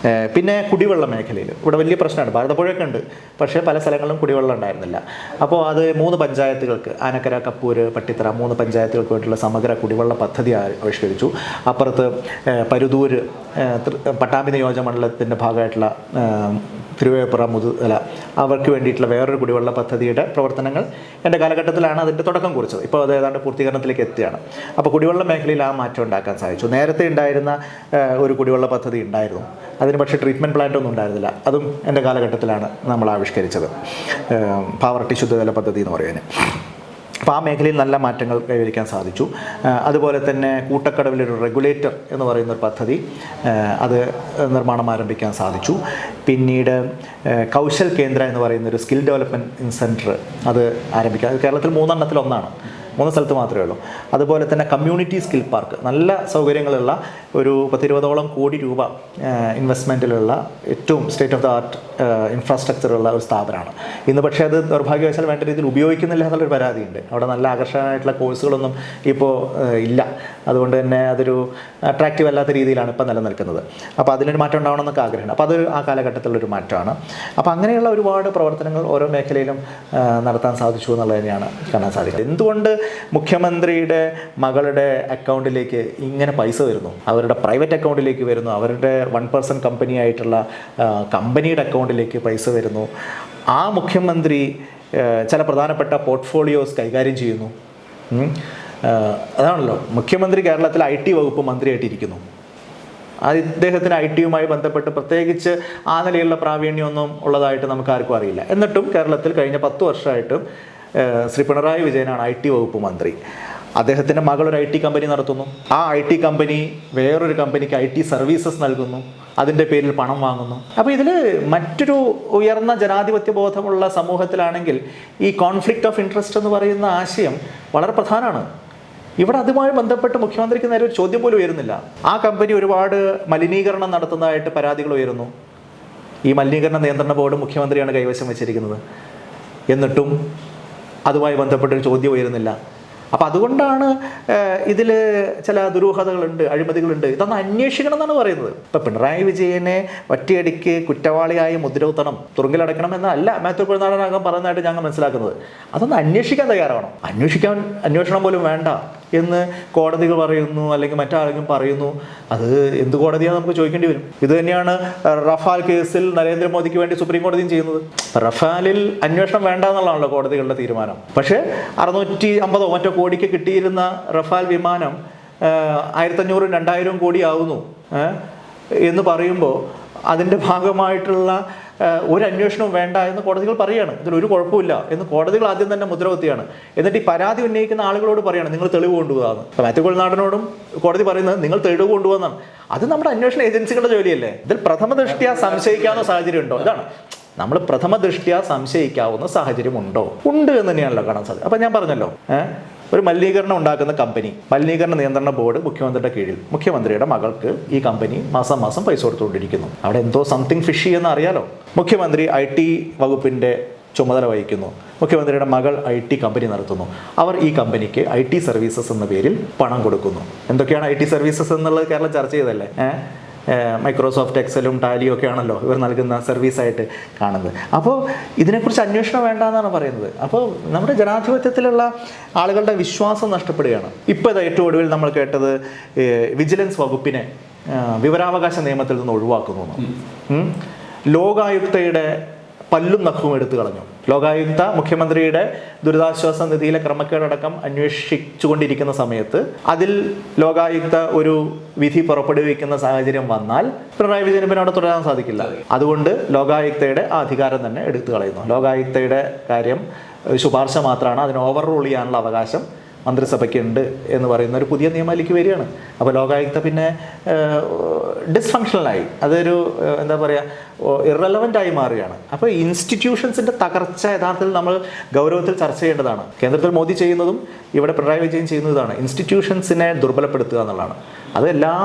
[SPEAKER 2] പിന്നെ കുടിവെള്ള മേഖലയിൽ ഇവിടെ വലിയ പ്രശ്നമാണ്. ഭാരതപ്പുഴയൊക്കെ ഉണ്ട്, പക്ഷേ പല സ്ഥലങ്ങളിലും കുടിവെള്ളം ഉണ്ടായിരുന്നില്ല. അപ്പോൾ അത് 3 പഞ്ചായത്തുകൾക്ക്, ആനക്കര, കപ്പൂര്, പട്ടിത്തറ 3 പഞ്ചായത്തുകൾക്ക് വേണ്ടിയുള്ള സമഗ്ര കുടിവെള്ള പദ്ധതി ആവിഷ്കരിച്ചു. അപ്പുറത്ത് പരുതൂര് പട്ടാമ്പി നിയോജക മണ്ഡലത്തിൻ്റെ ഭാഗമായിട്ടുള്ള തിരുവേപ്പുറ, മുതുതല അവർക്ക് വേണ്ടിയിട്ടുള്ള വേറൊരു കുടിവെള്ള പദ്ധതിയുടെ പ്രവർത്തനങ്ങൾ എൻ്റെ കാലഘട്ടത്തിലാണ് അതിൻ്റെ തുടക്കം കുറിച്ചത്. ഇപ്പോൾ അത് ഏതാണ്ട് പൂർത്തീകരണത്തിലേക്ക് എത്തുകയാണ്. അപ്പോൾ കുടിവെള്ള മേഖലയിൽ ആ മാറ്റം ഉണ്ടാക്കാൻ സാധിച്ചു. നേരത്തെ ഉണ്ടായിരുന്ന ഒരു കുടിവെള്ള പദ്ധതി ഉണ്ടായിരുന്നു, അതിന് പക്ഷേ ട്രീറ്റ്മെൻറ്റ് പ്ലാന്റ് ഒന്നും ഉണ്ടായിരുന്നില്ല. അതും എൻ്റെ കാലഘട്ടത്തിലാണ് നമ്മൾ ആവിഷ്കരിച്ചത്, പാവർട്ടി ശുദ്ധജല പദ്ധതി എന്ന് പറയുന്നത്. അപ്പോൾ ആ മേഖലയിൽ നല്ല മാറ്റങ്ങൾ കൈവരിക്കാൻ സാധിച്ചു. അതുപോലെ തന്നെ കൂട്ടക്കടവിലൊരു റെഗുലേറ്റർ എന്ന് പറയുന്നൊരു പദ്ധതി, അത് നിർമ്മാണം ആരംഭിക്കാൻ സാധിച്ചു. പിന്നീട് കൗശൽ കേന്ദ്ര എന്ന് പറയുന്നൊരു സ്കിൽ ഡെവലപ്മെൻറ്റ് സെൻറ്റർ അത് ആരംഭിക്കാം. കേരളത്തിൽ 3 എണ്ണത്തിൽ ഒന്നാണ്, 3 സ്ഥലത്ത് മാത്രമേ ഉള്ളൂ. അതുപോലെ തന്നെ കമ്മ്യൂണിറ്റി സ്കിൽ പാർക്ക്, നല്ല സൗകര്യങ്ങളുള്ള ഒരു 10-20ഓളം കോടി രൂപ ഇൻവെസ്റ്റ്മെൻറ്റിലുള്ള ഏറ്റവും സ്റ്റേറ്റ് ഓഫ് ദ ആർട്ട് ഇൻഫ്രാസ്ട്രക്ചറുള്ള ഒരു സ്ഥാപനമാണ്. ഇന്ന് പക്ഷേ അത് ദൗർഭാഗ്യവശാൽ വേണ്ട രീതിയിൽ ഉപയോഗിക്കുന്നില്ല എന്നുള്ളൊരു പരാതിയുണ്ട്. അവിടെ നല്ല ആകർഷകമായിട്ടുള്ള കോഴ്സുകളൊന്നും ഇപ്പോൾ ഇല്ല. അതുകൊണ്ട് തന്നെ അതൊരു അട്രാക്റ്റീവ് അല്ലാത്ത രീതിയിലാണ് ഇപ്പോൾ നിലനിൽക്കുന്നത്. അപ്പോൾ അതിനൊരു മാറ്റം ഉണ്ടാവണമെന്നൊക്കെ ആഗ്രഹമുണ്ട്. അപ്പോൾ അത് ആ കാലഘട്ടത്തിലൊരു മാറ്റമാണ്. അപ്പോൾ അങ്ങനെയുള്ള ഒരുപാട് പ്രവർത്തനങ്ങൾ ഓരോ മേഖലയിലും നടത്താൻ സാധിച്ചു എന്നുള്ളത് തന്നെയാണ് കാണാൻ സാധിക്കുന്നത്. എന്തുകൊണ്ട് മുഖ്യമന്ത്രിയുടെ മകളുടെ അക്കൗണ്ടിലേക്ക് ഇങ്ങനെ പൈസ വരുന്നു, അവരുടെ പ്രൈവറ്റ് അക്കൗണ്ടിലേക്ക് വരുന്നു, അവരുടെ 1% കമ്പനിയായിട്ടുള്ള കമ്പനിയുടെ അക്കൗണ്ടിലേക്ക് പൈസ വരുന്നു, ആ മുഖ്യമന്ത്രി ചില പ്രധാനപ്പെട്ട പോർട്ട്ഫോളിയോസ് കൈകാര്യം ചെയ്യുന്നു. അതാണല്ലോ മുഖ്യമന്ത്രി കേരളത്തിൽ IT വകുപ്പ് മന്ത്രിയായിട്ടിരിക്കുന്നു. അദ്ദേഹത്തിന് IT-യുമായി ബന്ധപ്പെട്ട് പ്രത്യേകിച്ച് ആ നിലയിലുള്ള പ്രാവീണ്യമൊന്നും ഉള്ളതായിട്ട് നമുക്ക് ആർക്കും അറിയില്ല. എന്നിട്ടും കേരളത്തിൽ കഴിഞ്ഞ 10 വർഷമായിട്ടും ശ്രീ പിണറായി വിജയനാണ് IT വകുപ്പ് മന്ത്രി. അദ്ദേഹത്തിൻ്റെ മകളൊരു IT കമ്പനി നടത്തുന്നു. ആ IT കമ്പനി വേറൊരു കമ്പനിക്ക് IT സർവീസസ് നൽകുന്നു. അതിൻ്റെ പേരിൽ പണം വാങ്ങുന്നു. അപ്പോൾ ഇതിൽ മറ്റൊരു ഉയർന്ന ജനാധിപത്യ ബോധമുള്ള സമൂഹത്തിലാണെങ്കിൽ ഈ കോൺഫ്ലിക്റ്റ് ഓഫ് ഇൻട്രസ്റ്റ് എന്ന് പറയുന്ന ആശയം വളരെ പ്രധാനമാണ്. ഇവിടെ അതുമായി ബന്ധപ്പെട്ട് മുഖ്യമന്ത്രിക്ക് നേരെ ഒരു ചോദ്യം പോലും ഉയരുന്നില്ല. ആ കമ്പനി ഒരുപാട് മലിനീകരണം നടത്തുന്നതായിട്ട് പരാതികൾ ഉയരുന്നു. ഈ മലിനീകരണ നിയന്ത്രണ ബോർഡ് മുഖ്യമന്ത്രിയാണ് കൈവശം വെച്ചിരിക്കുന്നത്. എന്നിട്ടും അതുമായി ബന്ധപ്പെട്ടൊരു ചോദ്യം ഉയരുന്നില്ല. അപ്പോൾ അതുകൊണ്ടാണ് ഇതിൽ ചില ദുരൂഹതകളുണ്ട്, അഴിമതികളുണ്ട്. ഇതൊന്ന് അന്വേഷിക്കണം എന്നാണ് പറയുന്നത്. ഇപ്പം പിണറായി വിജയനെ ഒറ്റയടിക്ക് കുറ്റവാളിയായി മുദ്രകുത്തണം, തുറുങ്കിലടക്കണം എന്നല്ല മാത്യു കുഴൽനാടനകം പറയുന്നതായിട്ട് ഞങ്ങൾ മനസ്സിലാക്കുന്നത്. അതൊന്ന് അന്വേഷിക്കാൻ തയ്യാറാവണം. അന്വേഷണം പോലും വേണ്ട എന്ന് കോടതികൾ പറയുന്നു, അല്ലെങ്കിൽ മറ്റാരെങ്കിലും പറയുന്നു. അത് എന്ത് കോടതിയാണ് നമുക്ക് ചോദിക്കേണ്ടി വരും. ഇത് തന്നെയാണ് റഫാൽ കേസിൽ നരേന്ദ്രമോദിക്ക് വേണ്ടി സുപ്രീം കോടതിയും ചെയ്യുന്നത്. റഫാലിൽ അന്വേഷണം വേണ്ട എന്നുള്ളതാണല്ലോ കോടതികളുടെ തീരുമാനം. പക്ഷേ 650 മറ്റോ കോടിക്ക് കിട്ടിയിരുന്ന റഫാൽ വിമാനം 1500-2000 കോടി ആവുന്നു എന്ന് പറയുമ്പോൾ അതിൻ്റെ ഭാഗമായിട്ടുള്ള ഒരു അന്വേഷണവും വേണ്ട എന്ന് കോടതികൾ പറയുകയാണ്. ഇതിലൊരു കുഴപ്പമില്ല എന്ന് കോടതികൾ ആദ്യം തന്നെ മുദ്രകുത്തിയാണ്. എന്നിട്ട് ഈ പരാതി ഉന്നയിക്കുന്ന ആളുകളോട് പറയുകയാണ് നിങ്ങൾ തെളിവ് കൊണ്ടുപോകാമെന്ന്. ഇപ്പോൾ മാത്യു കുഴൽനാടനോടും കോടതി പറയുന്നത് നിങ്ങൾ തെളിവ് കൊണ്ടുപോകുന്നതാണ്. അത് നമ്മുടെ അന്വേഷണ ഏജൻസികളുടെ ജോലിയല്ലേ. ഇതിൽ പ്രഥമ ദൃഷ്ട്യാ സംശയിക്കാവുന്ന സാഹചര്യം ഉണ്ടോ? ഇതാണ് നമ്മൾ പ്രഥമ ദൃഷ്ട്യാ സംശയിക്കാവുന്ന സാഹചര്യം ഉണ്ടോ? ഉണ്ട് എന്ന് തന്നെയാണല്ലോ കാണാൻ സാധിക്കും. അപ്പം ഞാൻ പറഞ്ഞല്ലോ, ഒരു മലിനീകരണം ഉണ്ടാക്കുന്ന കമ്പനി, മലിനീകരണ നിയന്ത്രണ ബോർഡ് മുഖ്യമന്ത്രിയുടെ കീഴിൽ, മുഖ്യമന്ത്രിയുടെ മകൾക്ക് ഈ കമ്പനി മാസം മാസം പൈസ കൊടുത്തുകൊണ്ടിരിക്കുന്നു. അവിടെ എന്തോ സംതിങ് ഫിഷി എന്ന് അറിയാലോ. മുഖ്യമന്ത്രി IT വകുപ്പിൻ്റെ ചുമതല വഹിക്കുന്നു. മുഖ്യമന്ത്രിയുടെ മകൾ IT കമ്പനി നടത്തുന്നു. അവർ ഈ കമ്പനിക്ക് IT സർവീസസ് എന്ന പേരിൽ പണം കൊടുക്കുന്നു. എന്തൊക്കെയാണ് IT സർവീസസ് എന്നുള്ളത് കേരളം ചർച്ച ചെയ്തല്ലേ. മൈക്രോസോഫ്റ്റ് എക്സലും ടാലിയും ഒക്കെ ആണല്ലോ ഇവർ നൽകുന്ന സർവീസായിട്ട് കാണുന്നത്. അപ്പോൾ ഇതിനെക്കുറിച്ച് അന്വേഷണം വേണ്ട എന്നാണ് പറയുന്നത്. അപ്പോൾ നമ്മുടെ ജനാധിപത്യത്തിലുള്ള ആളുകളുടെ വിശ്വാസം നഷ്ടപ്പെടുകയാണ്. ഇപ്പോൾ ഇത് ഏറ്റവും ഒടുവിൽ നമ്മൾ കേട്ടത് വിജിലൻസ് വകുപ്പിനെ വിവരാവകാശ നിയമത്തിൽ നിന്ന് ഒഴിവാക്കുന്നു. ലോകായുക്തയുടെ പല്ലും നഖവും എടുത്തു കളഞ്ഞു. ലോകായുക്ത മുഖ്യമന്ത്രിയുടെ ദുരിതാശ്വാസ നിധിയിലെ ക്രമക്കേടടക്കം അന്വേഷിച്ചുകൊണ്ടിരിക്കുന്ന സമയത്ത് അതിൽ ലോകായുക്ത ഒരു വിധി പുറപ്പെടുവിക്കുന്ന സാഹചര്യം വന്നാൽ പിണറായി വിജയന് പിന്നെ അവിടെ തുടരാൻ സാധിക്കില്ല. അതുകൊണ്ട് ലോകായുക്തയുടെ ആ അധികാരം തന്നെ എടുത്തു കളയുന്നു. ലോകായുക്തയുടെ കാര്യം ശുപാർശ മാത്രമാണ്, അതിന് ഓവർ റൂൾ ചെയ്യാനുള്ള അവകാശം മന്ത്രിസഭയ്ക്കുണ്ട് എന്ന് പറയുന്ന ഒരു പുതിയ നിയമത്തിലേക്ക് വരികയാണ്. അപ്പോൾ ലോകായുക്ത പിന്നെ ഡിസ്ഫങ്ഷണലായി, അതൊരു എന്താ പറയുക, ഇറലവൻ്റായി മാറുകയാണ്. അപ്പോൾ ഇൻസ്റ്റിറ്റ്യൂഷൻസിൻ്റെ തകർച്ച യഥാർത്ഥത്തിൽ നമ്മൾ ഗൗരവത്തിൽ ചർച്ച ചെയ്യേണ്ടതാണ്. കേന്ദ്രത്തിൽ മോദി ചെയ്യുന്നതും ഇവിടെ പിണറായി വിജയൻ ചെയ്യുന്നതാണ് ഇൻസ്റ്റിറ്റ്യൂഷൻസിനെ ദുർബലപ്പെടുത്തുക എന്നുള്ളതാണ്. അത് എല്ലാ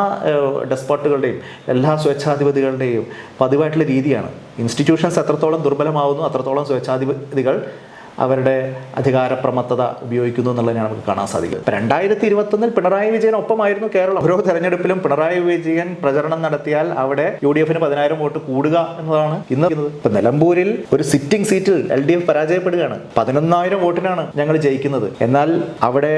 [SPEAKER 2] ഡെസ്പോട്ടുകളുടെയും എല്ലാ സ്വേച്ഛാധിപതികളുടെയും പതിവായിട്ടുള്ള രീതിയാണ്. ഇൻസ്റ്റിറ്റ്യൂഷൻസ് എത്രത്തോളം ദുർബലമാവുന്നു അത്രത്തോളം സ്വേച്ഛാധിപതികൾ അവരുടെ അധികാരപ്രമത്തത ഉപയോഗിക്കുന്നു എന്നുള്ളതിനാണ് നമുക്ക് കാണാൻ സാധിക്കുന്നത്. 2021 പിണറായി വിജയൻ ഒപ്പമായിരുന്നു കേരളം. ഓരോ തെരഞ്ഞെടുപ്പിലും പിണറായി വിജയൻ പ്രചരണം നടത്തിയാൽ അവിടെ UDF 10,000 വോട്ട് കൂടുക എന്നതാണ് ഇന്ന്. ഇപ്പം നിലമ്പൂരിൽ ഒരു സിറ്റിംഗ് സീറ്റിൽ LDF പരാജയപ്പെടുകയാണ്. 11,000 വോട്ടിനാണ് ഞങ്ങൾ ജയിക്കുന്നത്. എന്നാൽ അവിടെ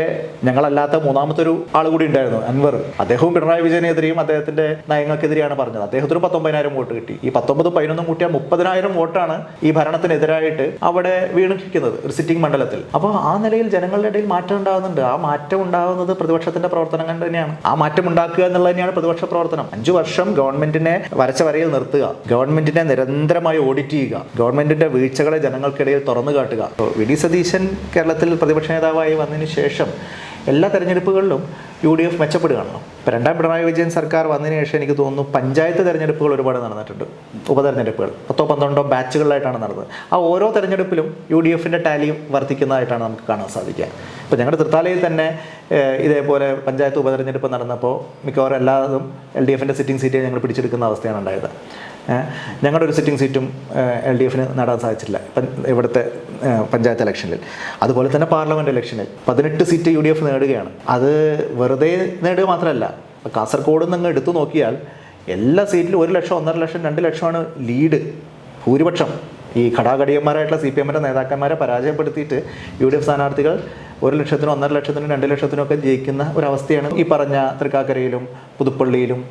[SPEAKER 2] ഞങ്ങളല്ലാത്ത മൂന്നാമത്തെ ഒരു ആൾ കൂടി ഉണ്ടായിരുന്നു, അൻവർ. അദ്ദേഹവും പിണറായി വിജയനെതിരെയും അദ്ദേഹത്തിന്റെ നയങ്ങൾക്കെതിരെയാണ് പറഞ്ഞത്. അദ്ദേഹത്തിന് 19,000 വോട്ട് കിട്ടി. ഈ 19-11 കൂട്ടിയാൽ 30,000 വോട്ടാണ് ഈ ഭരണത്തിനെതിരായിട്ട് അവിടെ വീണിരിക്കുന്നത് ഒരു സിറ്റിംഗ് മണ്ഡലത്തിൽ. അപ്പോൾ ആ നിലയിൽ ജനങ്ങളുടെ ഇടയിൽ മാറ്റം ഉണ്ടാകുന്നുണ്ട്. ആ മാറ്റം ഉണ്ടാകുന്നത് പ്രതിപക്ഷത്തിന്റെ പ്രവർത്തനം കൊണ്ട് തന്നെയാണ്. ആ മാറ്റം ഉണ്ടാക്കുക എന്നുള്ളത് തന്നെയാണ് പ്രതിപക്ഷ പ്രവർത്തനം. 5 വർഷം ഗവൺമെന്റിനെ വരച്ച വരയിൽ നിർത്തുക, ഗവൺമെന്റിനെ നിരന്തരമായി ഓഡിറ്റ് ചെയ്യുക, ഗവൺമെന്റിന്റെ വീഴ്ചകളെ ജനങ്ങൾക്കിടയിൽ തുറന്നു കാട്ടുക. VD സതീശൻ കേരളത്തിൽ പ്രതിപക്ഷ നേതാവായി വന്നതിന് ശേഷം എല്ലാ തെരഞ്ഞെടുപ്പുകളിലും UDF മെച്ചപ്പെടുകയാണല്ലോ. ഇപ്പോൾ രണ്ടാം പിണറായി വിജയൻ സർക്കാർ വന്നതിന് ശേഷം എനിക്ക് തോന്നുന്നു പഞ്ചായത്ത് തെരഞ്ഞെടുപ്പുകൾ ഒരുപാട് നടന്നിട്ടുണ്ട്. ഉപതെരഞ്ഞെടുപ്പുകൾ 10-12 ബാച്ചുകളിലായിട്ടാണ് നടന്നത്. ആ ഓരോ തെരഞ്ഞെടുപ്പിലും UDFന്റെ ടാലി വർദ്ധിക്കുന്നതായിട്ടാണ് നമുക്ക് കാണാൻ സാധിക്കുക. ഇപ്പോൾ ഞങ്ങളുടെ തൃത്താലയിൽ തന്നെ ഇതേപോലെ പഞ്ചായത്ത് ഉപതെരഞ്ഞെടുപ്പ് നടന്നപ്പോൾ മിക്കവാറും എല്ലാതും LDFന്റെ സിറ്റിംഗ് സീറ്റ് ഞങ്ങൾ പിടിച്ചെടുക്കുന്ന അവസ്ഥയാണ് ഉണ്ടായത്. ഞങ്ങളുടെ ഒരു സിറ്റിംഗ് സീറ്റും LDFന് നേടാൻ സാധിച്ചില്ല ഇപ്പം ഇവിടുത്തെ പഞ്ചായത്ത് ഇലക്ഷനിൽ. അതുപോലെ തന്നെ പാർലമെൻറ്റ് ഇലക്ഷനിൽ 18 സീറ്റ് UDF നേടുകയാണ്. അത് വെറുതെ നേടുക മാത്രമല്ല, കാസർഗോഡ് നിന്ന് എടുത്തു നോക്കിയാൽ എല്ലാ സീറ്റിലും 1 ലക്ഷം, 1.5 ലക്ഷം, 2 ലക്ഷമാണ് ലീഡ്, ഭൂരിപക്ഷം. ഈ ഘടാഘടിയന്മാരായിട്ടുള്ള CPMന്റെ നേതാക്കന്മാരെ പരാജയപ്പെടുത്തിയിട്ട് UDF സ്ഥാനാർത്ഥികൾ 1 ലക്ഷത്തിനും 1.5 ലക്ഷത്തിനും 2 ലക്ഷത്തിനും ഒക്കെ ജയിക്കുന്ന ഒരവസ്ഥയാണ് ഈ പറഞ്ഞ തൃക്കാക്കരയിലും പുതുപ്പള്ളിയിലും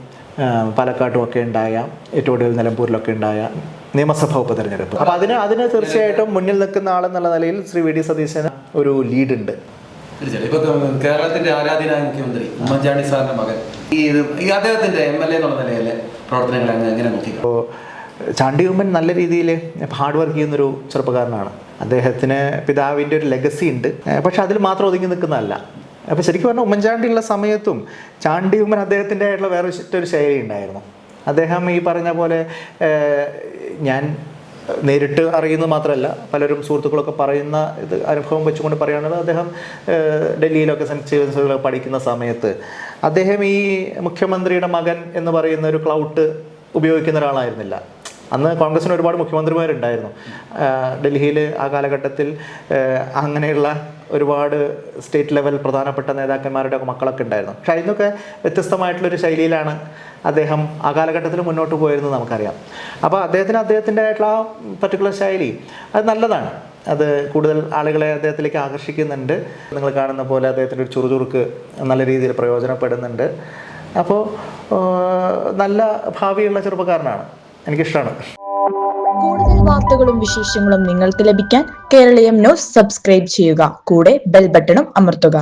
[SPEAKER 2] പാലക്കാട്ടും ഒക്കെ ഉണ്ടായ, ഏറ്റവും ഒടുവിൽ നിലമ്പൂരിലൊക്കെ ഉണ്ടായ നിയമസഭാ ഉപതെരഞ്ഞെടുപ്പ്. അപ്പോൾ അതിന് തീർച്ചയായിട്ടും മുന്നിൽ നിൽക്കുന്ന ആളെന്നുള്ള നിലയിൽ ശ്രീ VD സതീശന് ഒരു ലീഡ് ഉണ്ട്.
[SPEAKER 1] ഇപ്പൊ കേരളത്തിന്റെ ആരാധ്യനായ മുഖ്യമന്ത്രി ഉമ്മൻചാണ്ടി സാറിന്റെ മകൻ ഈ അദ്ദേഹത്തിന്റെ MLA എന്നുള്ള നിലയിലെ പ്രവർത്തനങ്ങൾ എങ്ങനെ നോക്കി?
[SPEAKER 2] അപ്പോൾ ചാണ്ടി ഉമ്മൻ നല്ല രീതിയിൽ ഹാർഡ് വർക്ക് ചെയ്യുന്നൊരു ചെറുപ്പക്കാരനാണ്. അദ്ദേഹത്തിന് പിതാവിൻ്റെ ഒരു ലെഗസി ഉണ്ട്, പക്ഷെ അതിൽ മാത്രം ഒതുങ്ങി നിൽക്കുന്നതല്ല. അപ്പോൾ ശരിക്കും പറഞ്ഞാൽ ഉമ്മൻചാണ്ടി ഉള്ള സമയത്തും ചാണ്ടി ഉമ്മൻ അദ്ദേഹത്തിൻ്റെ ആയിട്ടുള്ള വേറെ ഒരു ശൈലി ഉണ്ടായിരുന്നു. അദ്ദേഹം ഈ പറഞ്ഞ പോലെ ഞാൻ നേരിട്ട് അറിയുന്നത് മാത്രമല്ല, പലരും സുഹൃത്തുക്കളൊക്കെ പറയുന്ന ഇത് അനുഭവം വെച്ചുകൊണ്ട് പറയുകയാണെങ്കിൽ അദ്ദേഹം ഡൽഹിയിലൊക്കെ സെൻറ്റ് സ്റ്റീവൻസിലൊക്കെ പഠിക്കുന്ന സമയത്ത് അദ്ദേഹം ഈ മുഖ്യമന്ത്രിയുടെ മകൻ എന്ന് പറയുന്ന ഒരു ക്ലൗട്ട് ഉപയോഗിക്കുന്ന ഒരാളായിരുന്നില്ല. അന്ന് കോൺഗ്രസിന് ഒരുപാട് മുഖ്യമന്ത്രിമാരുണ്ടായിരുന്നു ഡൽഹിയിൽ ആ കാലഘട്ടത്തിൽ. അങ്ങനെയുള്ള ഒരുപാട് സ്റ്റേറ്റ് ലെവൽ പ്രധാനപ്പെട്ട നേതാക്കന്മാരുടെ ഒക്കെ മക്കളൊക്കെ ഉണ്ടായിരുന്നു. പക്ഷേ അതിനൊക്കെ വ്യത്യസ്തമായിട്ടുള്ളൊരു ശൈലിയിലാണ് അദ്ദേഹം ആ കാലഘട്ടത്തിൽ മുന്നോട്ട് പോയിരുന്നത് നമുക്കറിയാം. അപ്പോൾ അദ്ദേഹത്തിൻ്റെ ആയിട്ടുള്ള ആ പർട്ടിക്കുലർ ശൈലി അത് നല്ലതാണ്. അത് കൂടുതൽ ആളുകളെ അദ്ദേഹത്തിലേക്ക് ആകർഷിക്കുന്നുണ്ട്. നിങ്ങൾ കാണുന്ന പോലെ അദ്ദേഹത്തിൻ്റെ ഒരു ചുറുചുറുക്ക് നല്ല രീതിയിൽ പ്രയോജനപ്പെടുന്നുണ്ട്. അപ്പോൾ നല്ല ഭാവിയുള്ള ചെറുപ്പക്കാരനാണ്, എനിക്കിഷ്ടമാണ്.
[SPEAKER 3] കൂടുതൽ വാർത്തകളും വിശേഷങ്ങളും നിങ്ങൾക്ക് ലഭിക്കാൻ കേരളീയം ന്യൂസ് സബ്സ്ക്രൈബ് ചെയ്യുക. കൂടെ ബെൽ ബട്ടണും അമർത്തുക.